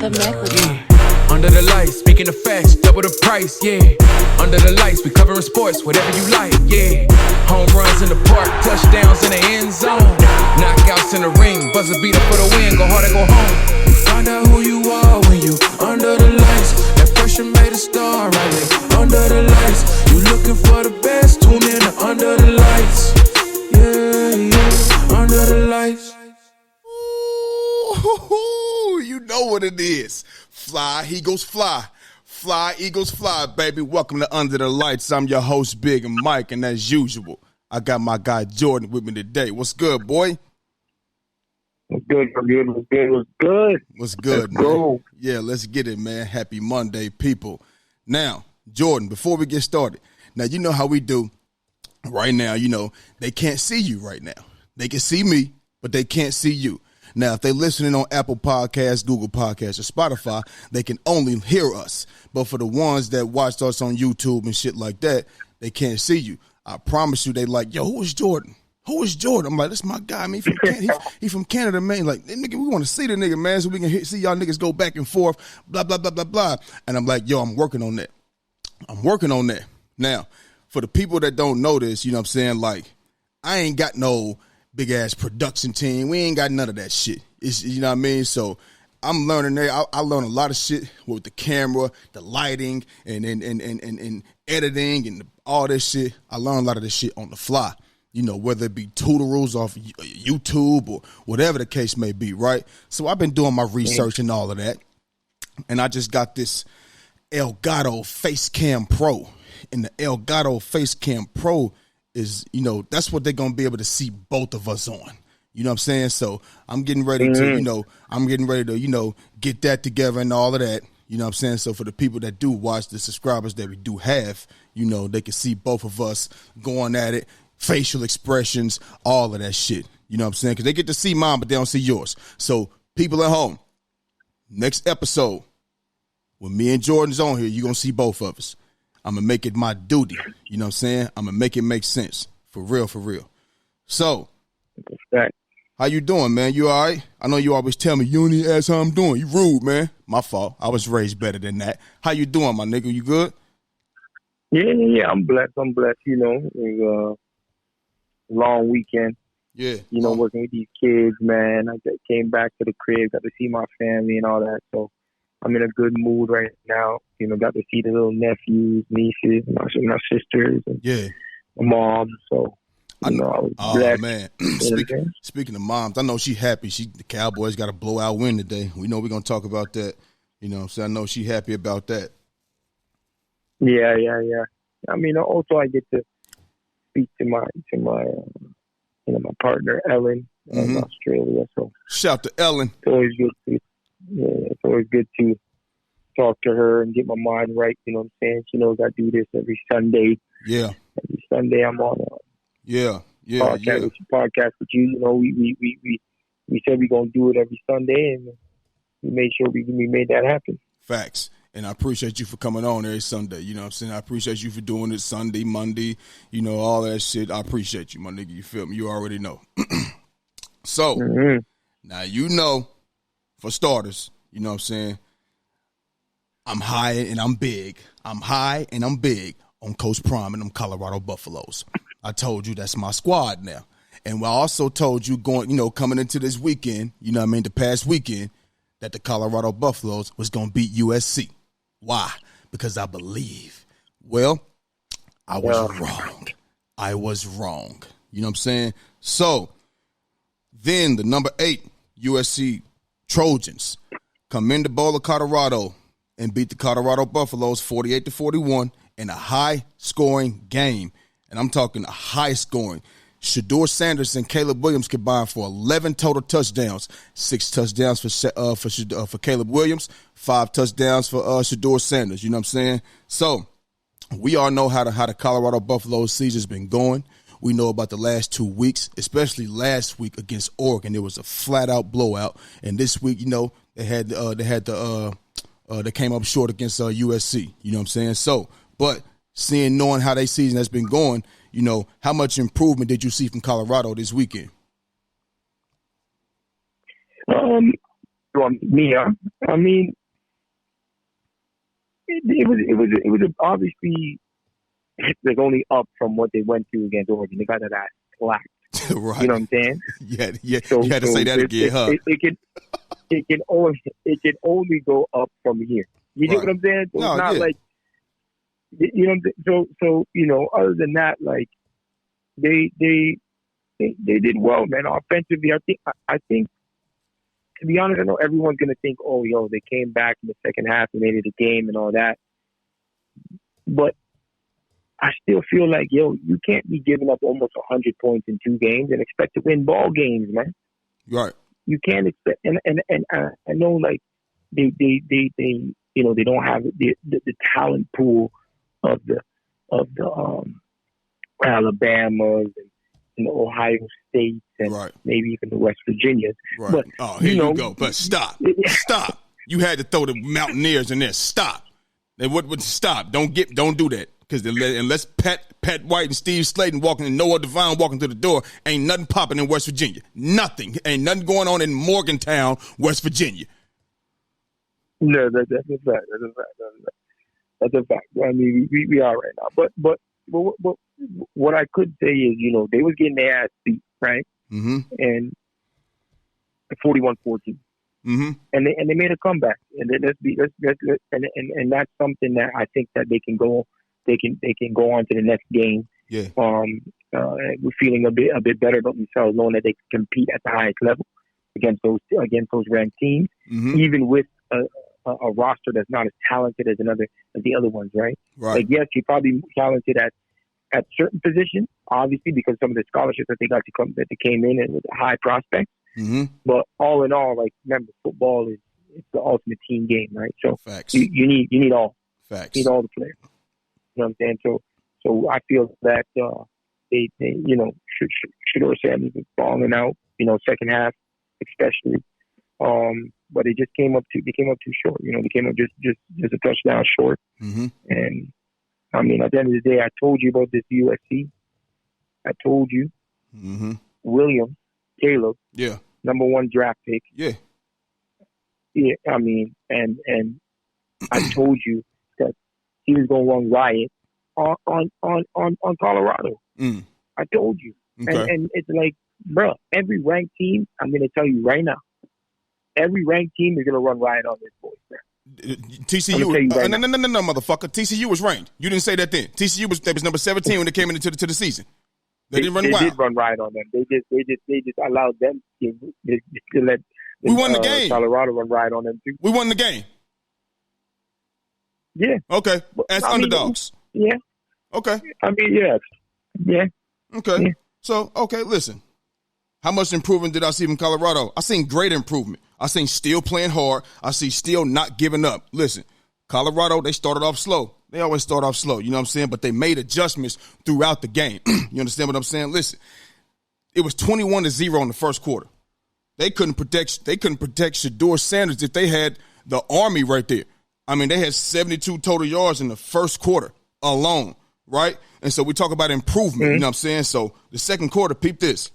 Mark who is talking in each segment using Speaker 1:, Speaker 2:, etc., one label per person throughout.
Speaker 1: The microphone.
Speaker 2: Yeah. Under the lights, speaking of facts, double the price, yeah. Under the lights, we covering sports, whatever you like, yeah. Home runs in the park, touchdowns in the end zone. Knockouts in the ring, buzzer beater for the win, go hard or go home. Find out who you are when you under the lights. That pressure made a star, right there. Under the lights, you looking for the best, tune in to Under the Lights. Yeah, yeah, Under the Lights.
Speaker 3: Ooh, you know what it is. Fly, Eagles fly. Fly, Eagles fly, baby. Welcome to Under the Lights. I'm your host, Big and Mike, and as usual, I got my guy Jordan with me today. What's good, boy?
Speaker 4: What's good,
Speaker 3: What's good, man?
Speaker 4: Go.
Speaker 3: Yeah, let's get it, man. Happy Monday, people. Now, Jordan, before we get started, now you know how we do right now. You know, they can't see you right now. They can see me, but they can't see you. Now, if they're listening on Apple Podcasts, Google Podcasts, or Spotify, they can only hear us. But for the ones that watched us on YouTube and shit like that, they can't see you. I promise you, they like, yo, who is Jordan? Who is Jordan? I'm like, that's my guy, man. He from Canada, man. Like, nigga, we want to see the nigga, man, so we can see y'all niggas go back and forth, blah, blah, blah, blah, blah. And I'm like, yo, I'm working on that. Now, for the people that don't know this, you know what I'm saying? Like, I ain't got no big-ass production team. We ain't got none of that shit. It's, you know what I mean? So I'm learning there. I learned a lot of shit with the camera, the lighting, and editing, and all this shit. I learned a lot of this shit on the fly. You know, whether it be tutorials off YouTube or whatever the case may be, right? So I've been doing my research and all of that. And I just got this Elgato Facecam Pro. And the Elgato Facecam Pro is, you know, that's what they're going to be able to see both of us on. You know what I'm saying? So I'm getting ready to, you know, get that together and all of that. You know what I'm saying? So for the people that do watch, the subscribers that we do have, you know, they can see both of us going at it. Facial expressions, all of that shit. You know what I'm saying? Because they get to see mine, but they don't see yours. So, people at home, next episode, when me and Jordan's on here, you're going to see both of us. I'm going to make it my duty. You know what I'm saying? I'm going to make it make sense. For real, for real. So, how you doing, man? You all right? I know you always tell me, you don't need to ask how I'm doing. You rude, man. My fault. I was raised better than that. How you doing, my nigga? You good?
Speaker 4: Yeah. I'm blessed. You know, it was long weekend.
Speaker 3: Yeah.
Speaker 4: You know, working with these kids, man. I just came back to the crib, got to see my family and all that. So I'm in a good mood right now. You know, got to see the little nephews, nieces, my sisters, and my mom. So, I was blessed.
Speaker 3: Man. Speaking of moms, I know she happy. The Cowboys got a blowout win today. We know we're going to talk about that. You know, so I know she happy about that.
Speaker 4: Yeah. I mean, also I get to speak to my my partner Ellen in Australia. So
Speaker 3: shout to Ellen.
Speaker 4: It's always good to talk to her and get my mind right. You know what I'm saying? She knows I do this every Sunday.
Speaker 3: Yeah.
Speaker 4: Every Sunday I'm on. Podcast with you. You know, we said we're gonna do it every Sunday, and we made sure we made that happen.
Speaker 3: Facts. And I appreciate you for coming on every Sunday. You know what I'm saying? I appreciate you for doing it Sunday, Monday, you know, all that shit. I appreciate you, my nigga. You feel me? You already know. So, now you know, for starters, you know what I'm saying? I'm high and I'm big. I'm high and I'm big on Coach Prime and them Colorado Buffaloes. I told you that's my squad now. And I also told you coming into this weekend, you know what I mean, the past weekend, that the Colorado Buffaloes was going to beat USC. Why? Because I believe. Well, I was wrong. I was wrong. You know what I'm saying? So, then the number 8 USC Trojans come into Boulder, Colorado, and beat the Colorado Buffaloes 48-41 in a high-scoring game. And I'm talking a high-scoring. Shedeur Sanders and Caleb Williams combined for 11 total touchdowns. 6 touchdowns for Caleb Williams, 5 touchdowns for Shedeur Sanders. You know what I'm saying? So we all know how the Colorado Buffaloes season's been going. We know about the last 2 weeks, especially last week against Oregon. It was a flat out blowout. And this week, you know, they came up short against USC. You know what I'm saying? So, but knowing how their season has been going, you know, how much improvement did you see from Colorado this weekend?
Speaker 4: So me, I mean, it was obviously there's only up from what they went through against Oregon. They got that ass slapped.
Speaker 3: Right.
Speaker 4: You know what I'm saying?
Speaker 3: Yeah.
Speaker 4: So,
Speaker 3: you had to say that again, huh?
Speaker 4: It can only go up from here. You get what I'm saying? So it's not like, you know. So you know, other than that, like they did well, man. Offensively, I think to be honest, I know everyone's gonna think, oh, yo, they came back in the second half and made it a game and all that, but I still feel like, yo, you can't be giving up almost 100 points in 2 games and expect to win ball games, man.
Speaker 3: Right.
Speaker 4: You can't expect, and I know, like they you know, they don't have the talent pool of the Alabamas and the Ohio States and maybe even the West Virginias.
Speaker 3: Right.
Speaker 4: But,
Speaker 3: here you go. But stop. You had to throw the Mountaineers in there. Stop. They would stop. Don't do that. Because unless Pat White and Steve Slayton walking and Noah Devine walking through the door, ain't nothing popping in West Virginia. Nothing. Ain't nothing going on in Morgantown, West Virginia.
Speaker 4: No, that's a fact. That's a fact. I mean, we are right now. But what I could say is, you know, they was getting their ass beat, right?
Speaker 3: Mm-hmm.
Speaker 4: And 41-14.
Speaker 3: Mm-hmm.
Speaker 4: And they made a comeback. And that's something that I think that they can go on to the next game.
Speaker 3: Yeah.
Speaker 4: We're feeling a bit better about themselves, knowing that they can compete at the highest level against those ranked teams, even with a roster that's not as talented as the other ones, right?
Speaker 3: Right.
Speaker 4: Like, yes, you're probably talented at certain positions, obviously, because some of the scholarships that they came in and with high prospects.
Speaker 3: Mm-hmm.
Speaker 4: But all in all, like, remember, football it's the ultimate team game, right? So
Speaker 3: Facts.
Speaker 4: you need all.
Speaker 3: Facts.
Speaker 4: You need all the players. You know what I'm saying? So I feel that they you know, Shedeur Sanders is balling out, you know, second half especially. But they came up too short. You know, they came up just a touchdown short.
Speaker 3: Mm-hmm.
Speaker 4: And I mean, at the end of the day, I told you about this USC. I told you, Williams, Caleb, number 1 draft pick.
Speaker 3: Yeah.
Speaker 4: Yeah, I mean, and I told you that he was going to run riot on Colorado. I told you.
Speaker 3: Okay.
Speaker 4: And it's like, bro, every ranked team, I'm going to tell you right now, every ranked team is going to run riot on this boy, bro.
Speaker 3: TCU, no, motherfucker. TCU was ranked. You didn't say that then. TCU was number 17 when they came into the season. They didn't run wild.
Speaker 4: They did run riot on them. They just allowed them to let.
Speaker 3: We won the game.
Speaker 4: Colorado run riot on them too.
Speaker 3: We won the game.
Speaker 4: Yeah.
Speaker 3: Okay. As underdogs.
Speaker 4: Yeah.
Speaker 3: Okay.
Speaker 4: I mean, yeah. Yeah.
Speaker 3: Okay.
Speaker 4: Yeah.
Speaker 3: So, okay, listen. How much improvement did I see from Colorado? I seen great improvement. I seen still playing hard. I see still not giving up. Listen, Colorado, they started off slow. They always start off slow, you know what I'm saying? But they made adjustments throughout the game. You understand what I'm saying? Listen, it was 21-0 in the first quarter. They couldn't protect Shedeur Sanders if they had the Army right there. I mean, they had 72 total yards in the first quarter alone, right? And so we talk about improvement, you know what I'm saying? So the second quarter, peep this.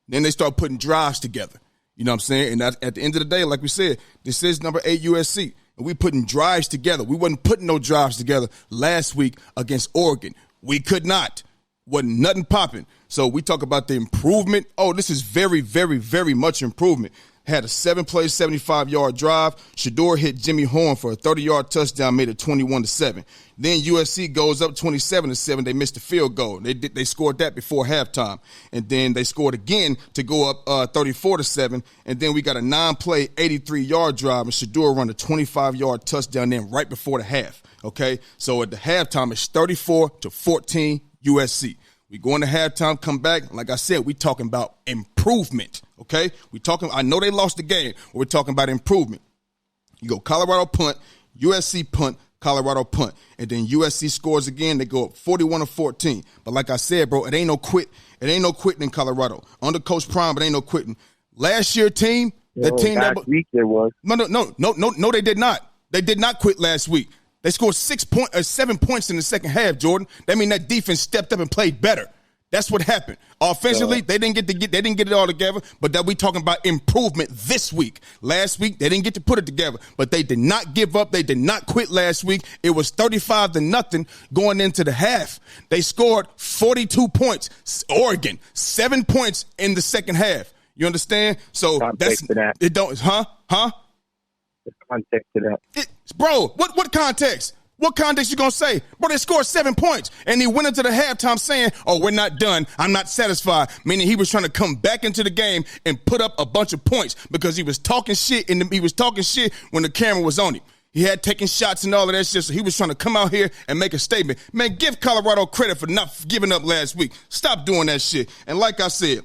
Speaker 3: Then they start putting drives together. You know what I'm saying? And at the end of the day, like we said, this is number 8 USC. And we putting drives together. We wasn't putting no drives together last week against Oregon. We could not. Wasn't nothing popping. So we talk about the improvement. Oh, this is very, very, very much improvement. Had a 7-play, 75-yard drive. Shedeur hit Jimmy Horn for a 30-yard touchdown, made it 21-7. Then USC goes up 27-7. They missed the field goal. They scored that before halftime. And then they scored again to go up 34-7. And then we got a 9-play, 83-yard drive, and Shedeur run a 25-yard touchdown then right before the half. Okay? So at the halftime, it's 34-14 USC. We go into halftime, come back. Like I said, we talking about improvement, okay? I know they lost the game, but we're talking about improvement. You go Colorado punt, USC punt, Colorado punt. And then USC scores again. They go up 41-14. But like I said, bro, it ain't no quit. It ain't no quitting in Colorado. Under Coach Prime, it ain't no quitting. Last year team,
Speaker 4: last week there was.
Speaker 3: No, they did not. They did not quit last week. They scored 7 points in the second half, Jordan. That means that defense stepped up and played better. That's what happened. Offensively, they didn't get it all together, but that we talking about improvement this week. Last week, they didn't get to put it together, but they did not give up. They did not quit last week. It was 35-0 going into the half. They scored 42 points. Oregon, 7 points in the second half. You understand? So
Speaker 4: context to that.
Speaker 3: It don't, huh?
Speaker 4: The context to that.
Speaker 3: Bro, what context? What context you gonna say? Bro, they scored 7 points, and he went into the halftime saying, "Oh, we're not done. I'm not satisfied." Meaning he was trying to come back into the game and put up a bunch of points because he was talking shit, and he was talking shit when the camera was on him. He had taken shots and all of that shit, so he was trying to come out here and make a statement. Man, give Colorado credit for not giving up last week. Stop doing that shit. And like I said,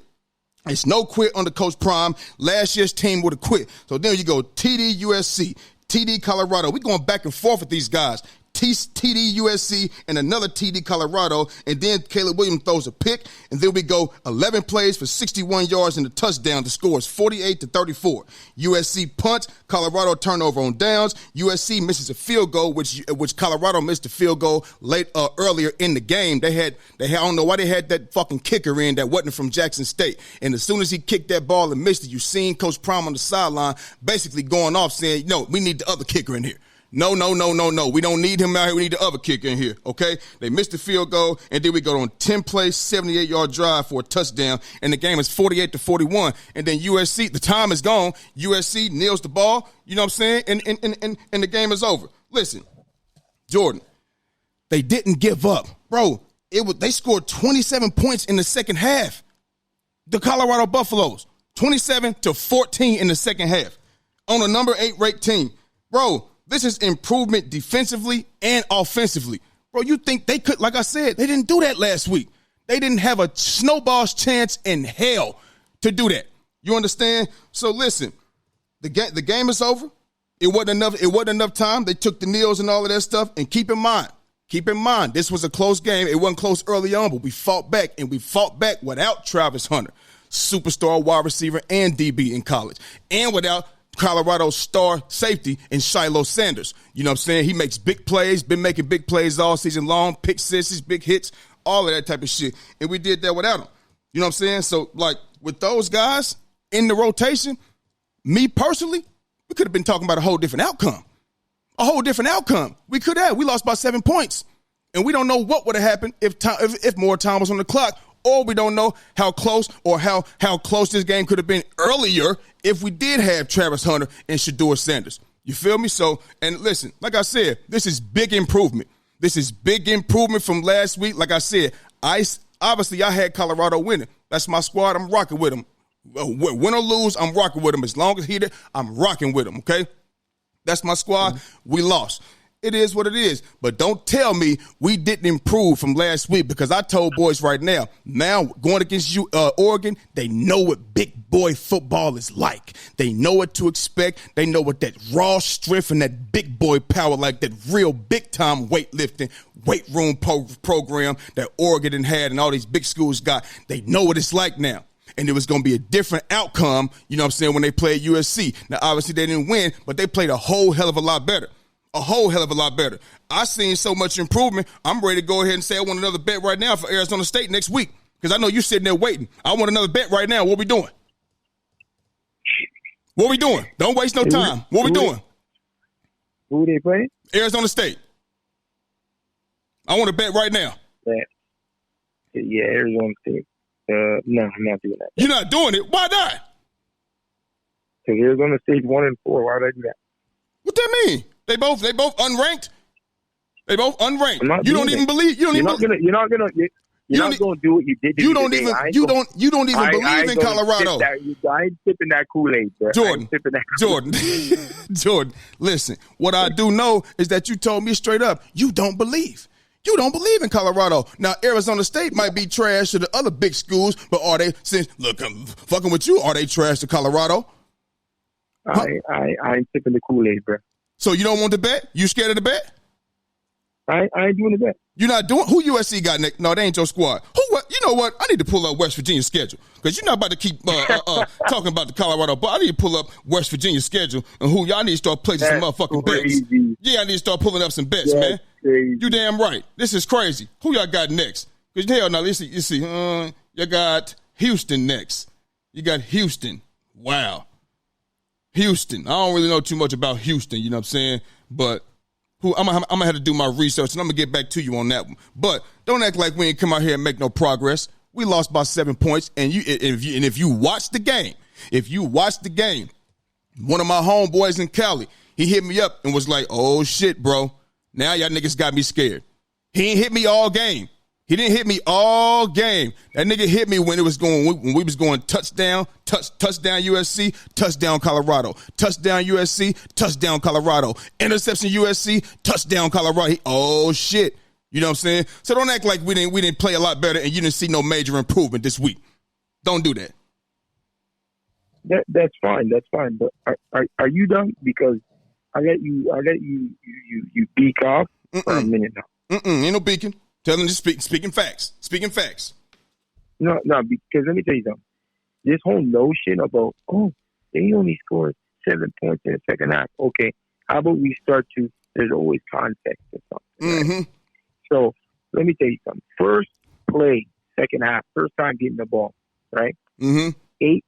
Speaker 3: it's no quit under Coach Prime. Last year's team would have quit. So then you go TD USC, TD Colorado. We going back and forth with these guys. TD USC and another TD Colorado, and then Caleb Williams throws a pick, and then we go 11 plays for 61 yards and a touchdown. The score is 48-34. USC punt, Colorado turnover on downs. USC misses a field goal, which Colorado missed a field goal earlier in the game. I don't know why they had that fucking kicker in that wasn't from Jackson State. And as soon as he kicked that ball and missed it, you seen Coach Prime on the sideline basically going off saying, "No, we need the other kicker in here. No. We don't need him out here. We need the other kicker in here, okay?" They missed the field goal, and then we go on 10-play, 78-yard drive for a touchdown, and the game is 48-41. And then USC, the time is gone. USC nails the ball, you know what I'm saying? And the game is over. Listen, Jordan, they didn't give up. Bro, they scored 27 points in the second half. The Colorado Buffaloes, 27-14 in the second half on a number 8 ranked team. Bro, this is improvement defensively and offensively. Bro, you think they could, like I said, they didn't do that last week. They didn't have a snowball's chance in hell to do that. You understand? So listen, the game is over. It wasn't enough time. They took the kneels and all of that stuff. And keep in mind, this was a close game. It wasn't close early on, but we fought back, and we fought back without Travis Hunter, superstar wide receiver and DB in college, and without Colorado's star safety in Shiloh Sanders. You know what I'm saying? He makes big plays, been making big plays all season long, pick sixes, big hits, all of that type of shit. And we did that without him. You know what I'm saying? So, like, with those guys in the rotation, me personally, we could have been talking about a whole different outcome. We could have. We lost by 7 points. And we don't know what would have happened if more time was on the clock, or we don't know how close this game could have been earlier if we did have Travis Hunter and Shedeur Sanders. You feel me? So, and listen, like I said, this is big improvement. This is big improvement from last week. Like I said, I had Colorado winning. That's my squad. I'm rocking with them. Win or lose, I'm rocking with them. As long as he did, I'm rocking with them, okay? That's my squad. Mm-hmm. We lost. It is what it is. But don't tell me we didn't improve from last week, because I told boys right now going against you, Oregon, they know what big boy football is like. They know what to expect. They know what that raw strength and that big boy power, like that real big-time weightlifting, weight room program that Oregon had and all these big schools got. They know what it's like now. And it was going to be a different outcome, you know what I'm saying, when they played USC. Now, obviously, they didn't win, but they played a whole hell of a lot better. I seen so much improvement, I'm ready to go ahead and say I want another bet right now for Arizona State next week, because I know you're sitting there waiting. I want another bet right now. What we doing? Don't waste no time. What we doing?
Speaker 4: Who they playing?
Speaker 3: Arizona State. I want to bet right now.
Speaker 4: Yeah, Arizona State. No, I'm not doing that.
Speaker 3: You're not doing it? Why not?
Speaker 4: Because Arizona State's 1-4. Why would I do that?
Speaker 3: What that mean? They both unranked. You don't even believe. You're not gonna
Speaker 4: do what you did.
Speaker 3: You don't even believe in Colorado.
Speaker 4: I ain't sipping that Kool-Aid, bro.
Speaker 3: Jordan, listen. What I do know is that you told me straight up you don't believe. You don't believe in Colorado. Now, Arizona State might be trash to the other big schools, but are they? Look, I'm fucking with you. Are they trash to Colorado?
Speaker 4: Huh? I ain't sipping the Kool-Aid, bro.
Speaker 3: So you don't want to bet? You scared of the bet?
Speaker 4: I ain't doing the bet.
Speaker 3: You're not doing? Who USC got next? No, they ain't your squad. You know what? I need to pull up West Virginia's schedule, because you're not about to keep talking about the Colorado. But I need to pull up West Virginia's schedule, and who y'all need to start placing some motherfucking bets. Yeah, I need to start pulling up some bets, man. Crazy. You damn right. This is crazy. Who y'all got next? Because hell no, you see, you got Houston next. You got Houston. Wow. Houston. I don't really know too much about Houston, you know what I'm saying? But I'm gonna have to do my research, and I'm gonna get back to you on that one. But don't act like we ain't come out here and make no progress. We lost by 7 points, and if you watch the game, one of my homeboys in Cali, he hit me up and was like, "Oh shit, bro, now y'all niggas got me scared." He ain't hit me all game. He didn't hit me all game. That nigga hit me when we was going touchdown USC, touchdown Colorado, touchdown USC, touchdown Colorado, interception USC, touchdown Colorado. Oh shit. You know what I'm saying? So don't act like we didn't play a lot better and you didn't see no major improvement this week. Don't do that.
Speaker 4: That's fine. But are you done? Because I let you beak off for a minute now.
Speaker 3: Ain't no beaking. Tell them to speaking facts.
Speaker 4: No, because let me tell you something. This whole notion about, they only scored 7 points in the second half. Okay, how about we start to, there's always context or something. Right? So let me tell you something. First play, second half, first time getting the ball, right? 8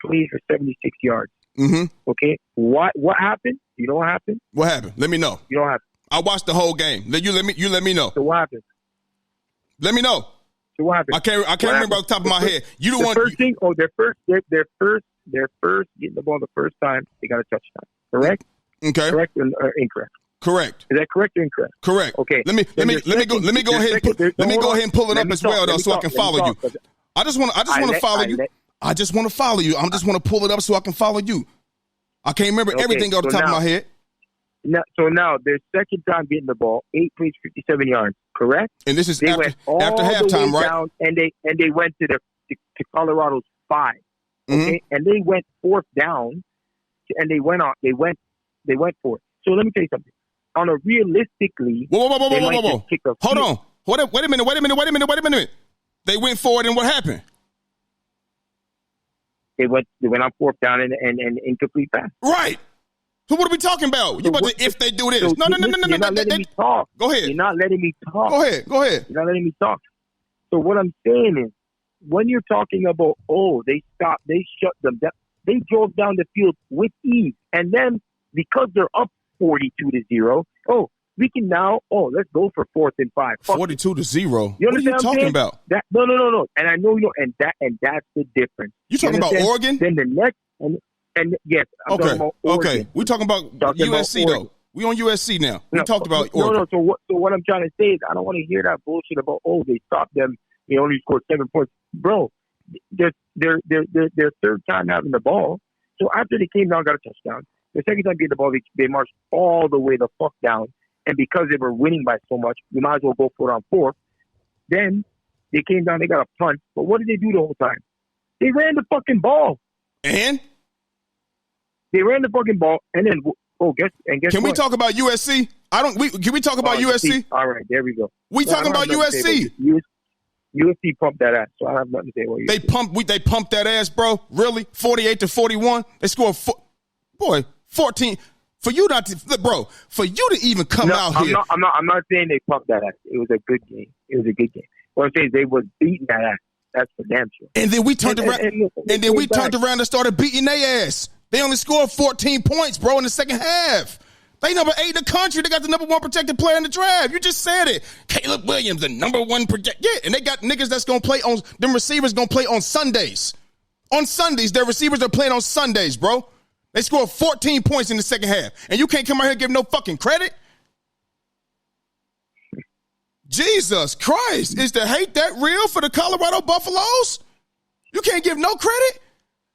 Speaker 4: plays for 76 yards. Okay, what happened? You know what happened?
Speaker 3: What happened? Let me know.
Speaker 4: You know what happened?
Speaker 3: I watched the whole game. You let me know.
Speaker 4: So what happened?
Speaker 3: Let me know.
Speaker 4: So what happened?
Speaker 3: I can't remember off the top of my head. You the one.
Speaker 4: First thing. Oh, their first getting the ball the first time they got a touchdown. Correct?
Speaker 3: Okay.
Speaker 4: Correct or incorrect?
Speaker 3: Correct.
Speaker 4: Is that correct or incorrect?
Speaker 3: Correct.
Speaker 4: Okay.
Speaker 3: Let me go ahead and pull it up as well, though, so I can follow you. I just want to follow you. I just want to follow you. I just want to pull it up so I can follow you. I can't remember everything off the top of my head.
Speaker 4: Now their second time getting the ball, 8 plays, 57 yards. Correct.
Speaker 3: And this is after halftime, right? Down,
Speaker 4: and they went to Colorado's 5. Okay, and they went fourth down, and they went for it. So let me tell you something. On a realistically,
Speaker 3: whoa. Hold on. Wait a minute. They went forward, and what happened?
Speaker 4: They went on fourth down and incomplete pass.
Speaker 3: Right. So what are we talking about? You about to if they do this? No.
Speaker 4: You're not letting me talk.
Speaker 3: Go ahead.
Speaker 4: You're not letting me talk.
Speaker 3: Go ahead.
Speaker 4: You're not letting me talk. So what I'm saying is, when you're talking about, they stopped, they shut them down, they drove down the field with ease. And then because they're up 42-0, we can now, let's go for 4th and 5.
Speaker 3: 42-0.
Speaker 4: You
Speaker 3: what are you talking about?
Speaker 4: No. And I know and that's the difference.
Speaker 3: You talking about Oregon?
Speaker 4: Then the next and yes, I'm talking about Oregon.
Speaker 3: Okay. We talking about USC though. We on USC now. We talked about Oregon.
Speaker 4: No. So what I'm trying to say is I don't want to hear that bullshit about they stopped them. They only scored 7 points, bro. Their third time having the ball. So after they came down, got a touchdown. The second time getting the ball, they marched all the way the fuck down. And because they were winning by so much, we might as well go for it on 4th. Then they came down, they got a punt. But what did they do the whole time? They ran the fucking ball.
Speaker 3: And?
Speaker 4: They ran the fucking ball, and then guess
Speaker 3: Can we talk about USC? Can we talk about USC?
Speaker 4: All right, there we go.
Speaker 3: We talking about USC.
Speaker 4: USC pumped that ass, so I have nothing to say about USC.
Speaker 3: They pumped that ass, bro. Really? 48-41. They scored 14. For you not to, bro, for you to even come out here.
Speaker 4: I'm not saying they pumped that ass. It was a good game. What I'm saying is they was beating that ass. That's for damn sure.
Speaker 3: And then we turned around. And then we turned around and started beating their ass. They only scored 14 points, bro, in the second half. They number 8 in the country. They got the number 1 protected player in the draft. You just said it. Caleb Williams, the number 1 protected. Yeah, and they got niggas that's going to play on, them receivers going to play on Sundays. On Sundays, their receivers are playing on Sundays, bro. They scored 14 points in the second half. And you can't come out here and give no fucking credit? Jesus Christ. Is the hate that real for the Colorado Buffaloes? You can't give no credit?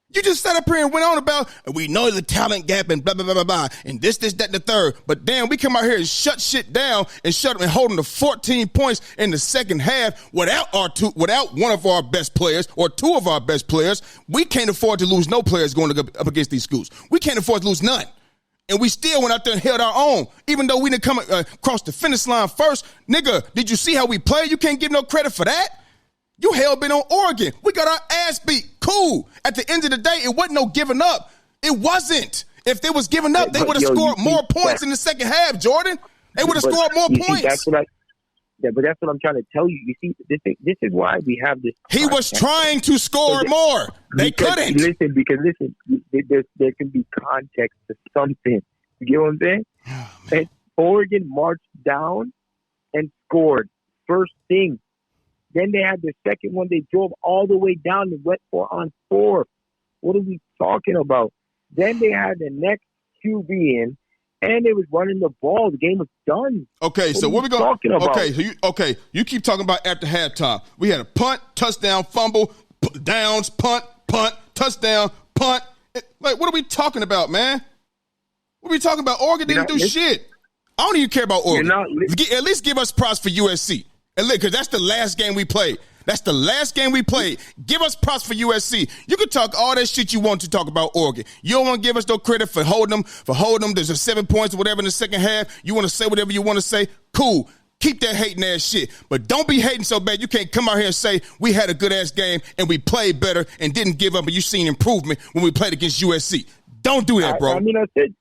Speaker 3: You just sat up here and went on about, we know the talent gap and blah, blah, blah, blah, blah, and this, that, and the third. But damn, we come out here and shut shit down and hold them to 14 points in the second half without one of our best players or 2 of our best players. We can't afford to lose no players going up against these schools. We can't afford to lose none. And we still went out there and held our own, even though we didn't come across the finish line first. Nigga, did you see how we played? You can't give no credit for that. You hell-bent on Oregon. We got our ass beat. Cool. At the end of the day, it wasn't no giving up. It wasn't. If they was giving up, they would have scored more points in the second half, Jordan. They would have scored more points.
Speaker 4: Yeah, but that's what I'm trying to tell you. You see, this is why we have this.
Speaker 3: He was trying to score more. They couldn't.
Speaker 4: Listen, there can be context to something. You get what I'm saying? And Oregon marched down and scored. First thing. Then they had the second one. They drove all the way down and went on 4. What are we talking about? Then they had the next QB in, and they was running the ball. The game was done.
Speaker 3: Okay, so what we going
Speaker 4: talking about?
Speaker 3: Okay, you keep talking about after halftime. We had a punt, touchdown, fumble, downs, punt, touchdown, punt. Like, what are we talking about, man? What are we talking about? Oregon didn't do shit. I don't even care about Oregon. At least give us props for USC. Because that's the last game we played. Give us props for USC. You can talk all that shit you want to talk about Oregon. You don't want to give us no credit for holding them. There's a 7 points or whatever in the second half. You want to say whatever you want to say. Cool. Keep that hating ass shit. But don't be hating so bad you can't come out here and say we had a good ass game and we played better and didn't give up and you seen improvement when we played against USC. Don't do that, bro.
Speaker 4: I mean, I said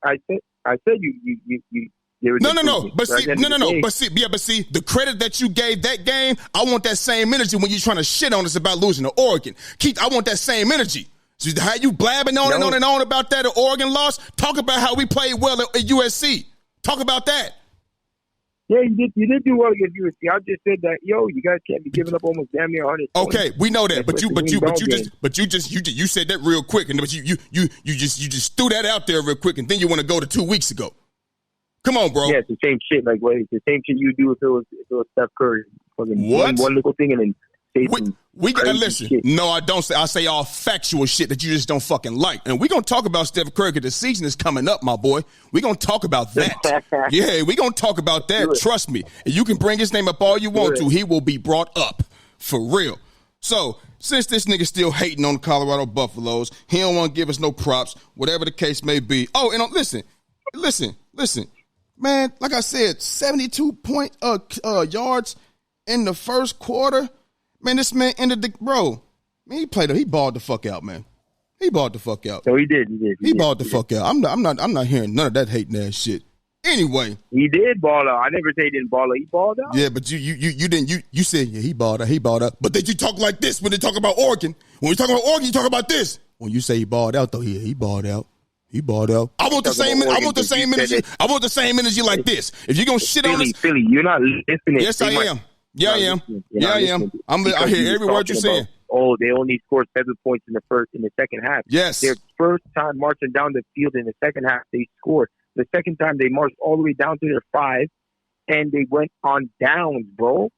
Speaker 4: you.
Speaker 3: No. But see, the credit that you gave that game, I want that same energy when you're trying to shit on us about losing to Oregon. I want that same energy. So how you blabbing on and on about that Oregon loss? Talk about how we played well at USC. Talk about that.
Speaker 4: Yeah, you did do well against USC. I just said that, you guys can't be giving up almost damn near 100 points.
Speaker 3: Okay, we know that, but you said that real quick, and you just threw that out there real quick, and then you want to go to 2 weeks ago. Come on, bro.
Speaker 4: Yeah, it's the same shit. Like, it's the same shit you do if it was Steph Curry. What? One little thing and then say
Speaker 3: we gotta listen. Shit. No, I don't say. I say all factual shit that you just don't fucking like. And we're gonna talk about Steph Curry because the season is coming up, my boy. We're gonna talk about that. Yeah, we're gonna talk about that. Good. Trust me. And you can bring his name up all you want to. He will be brought up for real. So, since this nigga still hating on the Colorado Buffaloes, he don't want to give us no props, whatever the case may be. Oh, and listen. Man, like I said, 72 yards in the first quarter. Man, this man ended the bro. Man, he balled the fuck out, man. He balled the fuck out.
Speaker 4: No, he did.
Speaker 3: He balled the fuck out. I'm not hearing none of that hating ass shit. Anyway,
Speaker 4: he did ball out. I never said he didn't ball out. He balled out.
Speaker 3: Yeah, but you didn't. You said he balled out. But then you talk like this when they talk about Oregon. When we talk about Oregon, you talk about this. When you say he balled out, though, he balled out. He balled out. I want the same energy. I want the same energy like this. If you're gonna shit on us,
Speaker 4: Philly, you're not listening.
Speaker 3: Yes, I am. Yeah, I am. I hear every word you're saying.
Speaker 4: They only scored 7 points in the second half.
Speaker 3: Yes.
Speaker 4: Their first time marching down the field in the second half, they scored. The second time they marched all the way down to their 5, and they went on downs, bro.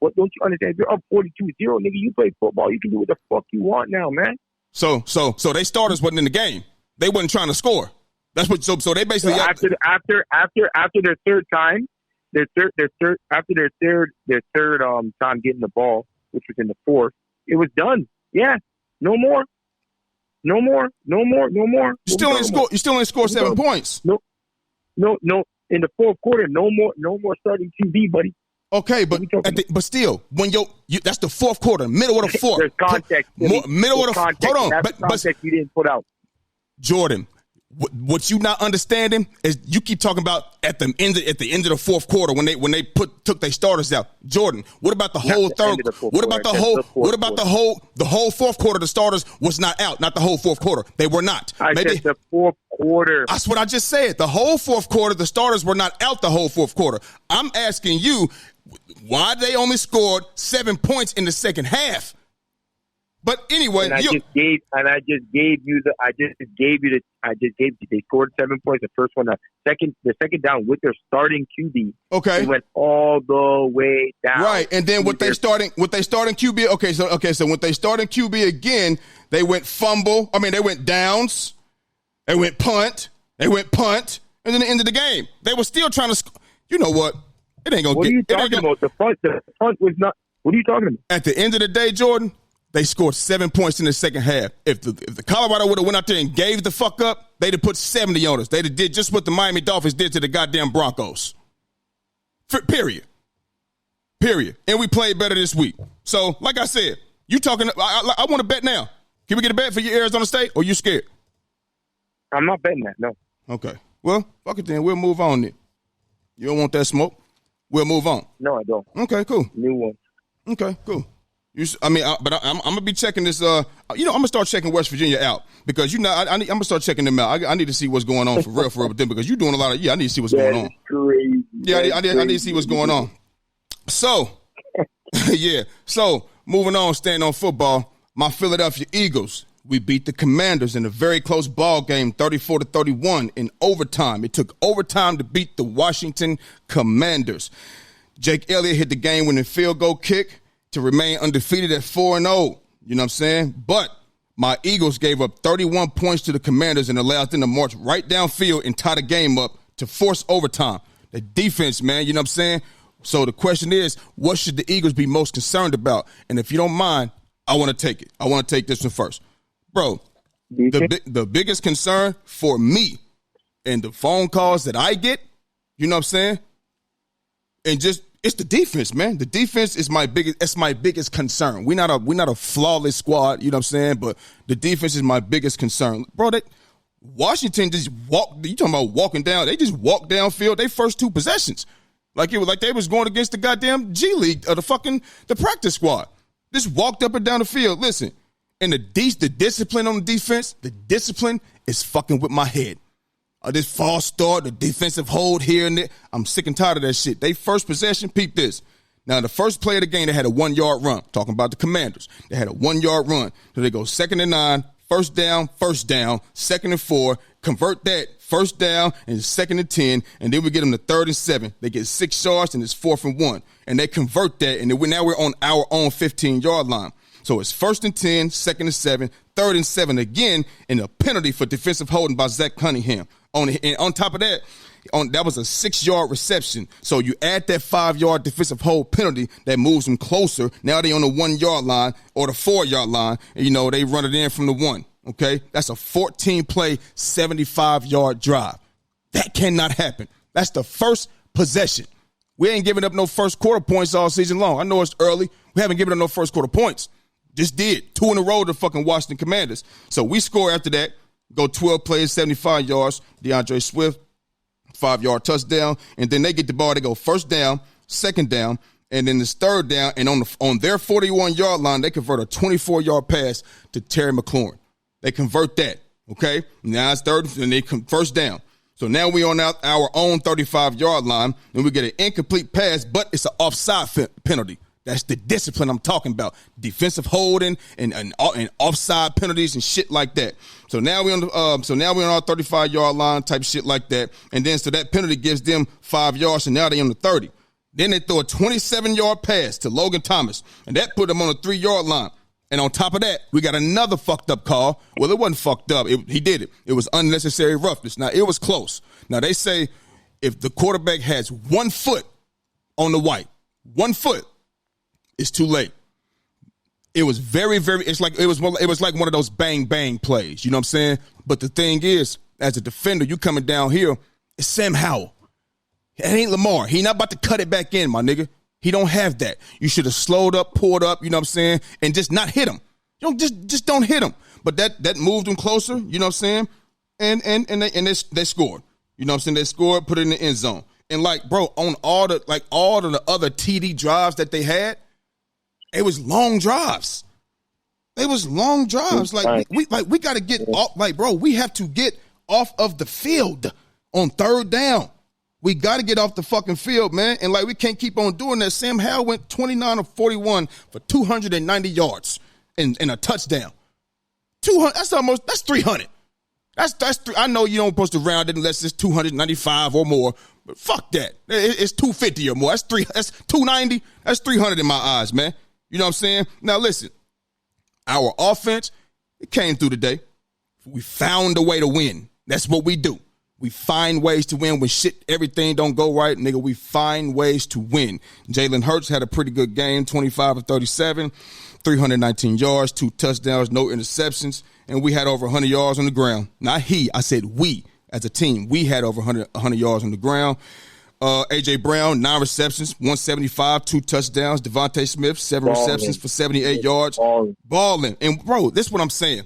Speaker 4: What don't you understand? If you're up 42-0, nigga, you play football. You can do what the fuck you want now, man.
Speaker 3: So they starters wasn't in the game. They wasn't trying to score. That's what. So they basically
Speaker 4: after their third time, their third time getting the ball, which was in the fourth, it was done. Yeah, no more. You
Speaker 3: still ain't score 7 points.
Speaker 4: No. In the fourth quarter, no more starting QB, buddy.
Speaker 3: Okay, but still, when that's the fourth quarter, middle of the fourth.
Speaker 4: There's context.
Speaker 3: Middle of the fourth. Hold on,
Speaker 4: but context you didn't put out.
Speaker 3: Jordan, what you not understanding is you keep talking about at the end of the fourth quarter when they took their starters out. Jordan, what about the whole third? What about the whole fourth quarter? The starters was not out. Not the whole fourth quarter. They were not.
Speaker 4: I said the fourth quarter.
Speaker 3: That's what I just said. The whole fourth quarter. The starters were not out the whole fourth quarter. I'm asking you why they only scored 7 points in the second half. But anyway,
Speaker 4: I just gave you. They scored 7 points. The first one, the second down with their starting QB.
Speaker 3: Okay,
Speaker 4: they went all the way down.
Speaker 3: Right, and then with they starting QB. Okay, so when they starting QB again, they went fumble. I mean, they went downs. They went punt. And then the end of the game, they were still trying to. You know what? It ain't gonna.
Speaker 4: What are you talking about? The punt was not. What are you talking about?
Speaker 3: At the end of the day, Jordan. They scored 7 points in the second half. If the Colorado would have went out there and gave the fuck up, they'd have put 70 on us. They'd have did just what the Miami Dolphins did to the goddamn Broncos. Period. And we played better this week. So, like I said, you talking. I want to bet now. Can we get a bet for your Arizona State, or you scared?
Speaker 4: I'm not betting that. No.
Speaker 3: Okay. Well, fuck it then. We'll move on then. You don't want that smoke. We'll move on.
Speaker 4: No, I don't.
Speaker 3: Okay, cool.
Speaker 4: New one.
Speaker 3: Okay, cool. I'm gonna be checking this. I'm gonna start checking West Virginia out because I'm gonna start checking them out. I need to see what's going on for real with them because you're doing a lot of. I need to see what's going on.
Speaker 4: Crazy.
Speaker 3: Yeah, I need to see what's going on. So, yeah. So moving on, staying on football. My Philadelphia Eagles. We beat the Commanders in a very close ball game, 34-31 in overtime. It took overtime to beat the Washington Commanders. Jake Elliott hit the game-winning field goal kick to remain undefeated at 4-0. You know what I'm saying? But my Eagles gave up 31 points to the Commanders and allowed them to march right downfield and tie the game up to force overtime. The defense, man, you know what I'm saying? So the question is, what should the Eagles be most concerned about? And if you don't mind, I want to take it. I want to take this one first. Bro, the biggest concern for me and the phone calls that I get, you know what I'm saying? And just it's the defense, man. The defense is my biggest concern. We're not a flawless squad, you know what I'm saying? But the defense is my biggest concern. Bro, Washington just walked, you talking about walking down, they just walked downfield their first two possessions. Like it was like they was going against the goddamn G League or the practice squad. Just walked up and down the field. Listen. And the discipline on the defense, the discipline is fucking with my head. This false start, the defensive hold here and there. I'm sick and tired of that shit. They first possession, peep this. Now, the first play of the game, they had a 1-yard run. Talking about the Commanders. They had a 1-yard run. So they go 2nd and 9, first down, 2nd and 4, convert that, first down, and 2nd and 10, and then we get them to 3rd and 7. They get 6 yards, and it's 4th and 1. And they convert that, and now we're on our own 15-yard line. So it's 1st and 10, 2nd and 7, 3rd and 7 again, and a penalty for defensive holding by Zach Cunningham. And on top of that, that was a 6-yard reception. So you add that 5-yard defensive hold penalty that moves them closer. Now they on the 1-yard line or the 4-yard line, and they run it in from the 1. Okay, that's a 14-play, 75-yard drive. That cannot happen. That's the first possession. We ain't giving up no first quarter points all season long. I know it's early. We haven't given up no first quarter points. Just did. 2 in a row to fucking Washington Commanders. So we score after that, go 12 plays, 75 yards. DeAndre Swift, 5-yard touchdown. And then they get the ball. They go first down, second down, and then it's third down. And on their 41-yard line, they convert a 24-yard pass to Terry McLaurin. They convert that, okay? Now it's third, and they first down. So now we're on our own 35-yard line, and we get an incomplete pass, but it's an offside penalty. That's the discipline I'm talking about. Defensive holding and offside penalties and shit like that. So now we're on our 35-yard line type shit like that. And then so that penalty gives them 5 yards, and now they're on the 30. Then they throw a 27-yard pass to Logan Thomas, and that put them on the 3-yard line. And on top of that, we got another fucked up call. Well, it wasn't fucked up. He did it. It was unnecessary roughness. Now, it was close. Now, they say if the quarterback has 1 foot on the white, 1 foot, it's too late. It was very, very. It was like one of those bang bang plays. You know what I'm saying? But the thing is, as a defender, you coming down here, it's Sam Howell. It ain't Lamar. He not about to cut it back in, my nigga. He don't have that. You should have slowed up, pulled up. You know what I'm saying? And just not hit him. You know, just don't hit him. But that moved him closer. You know what I'm saying? And they scored. You know what I'm saying? They scored, put it in the end zone. And like, bro, on all the other TD drives that they had. It was long drives. It was long drives. Like we got to get off. Like, bro, we have to get off of the field on third down. We got to get off the fucking field, man. And like we can't keep on doing that. Sam Howell went 29 of 41 for 290 yards and a touchdown. 200. That's 300. I know you don't supposed to round it unless it's 295 or more, but fuck that. It's 250 or more. That's 290. That's 300 in my eyes, man. You know what I'm saying? Now, listen, our offense, it came through today. We found a way to win. That's what we do. We find ways to win when everything don't go right, nigga. We find ways to win. Jalen Hurts had a pretty good game, 25 of 37, 319 yards, 2 touchdowns, no interceptions, and we had over 100 yards on the ground. Not he, I said we as a team. We had over 100 yards on the ground. A.J. Brown, 9 receptions, 175, 2 touchdowns. Devontae Smith, 7 receptions for 78 yards. Balling. And, bro, this is what I'm saying.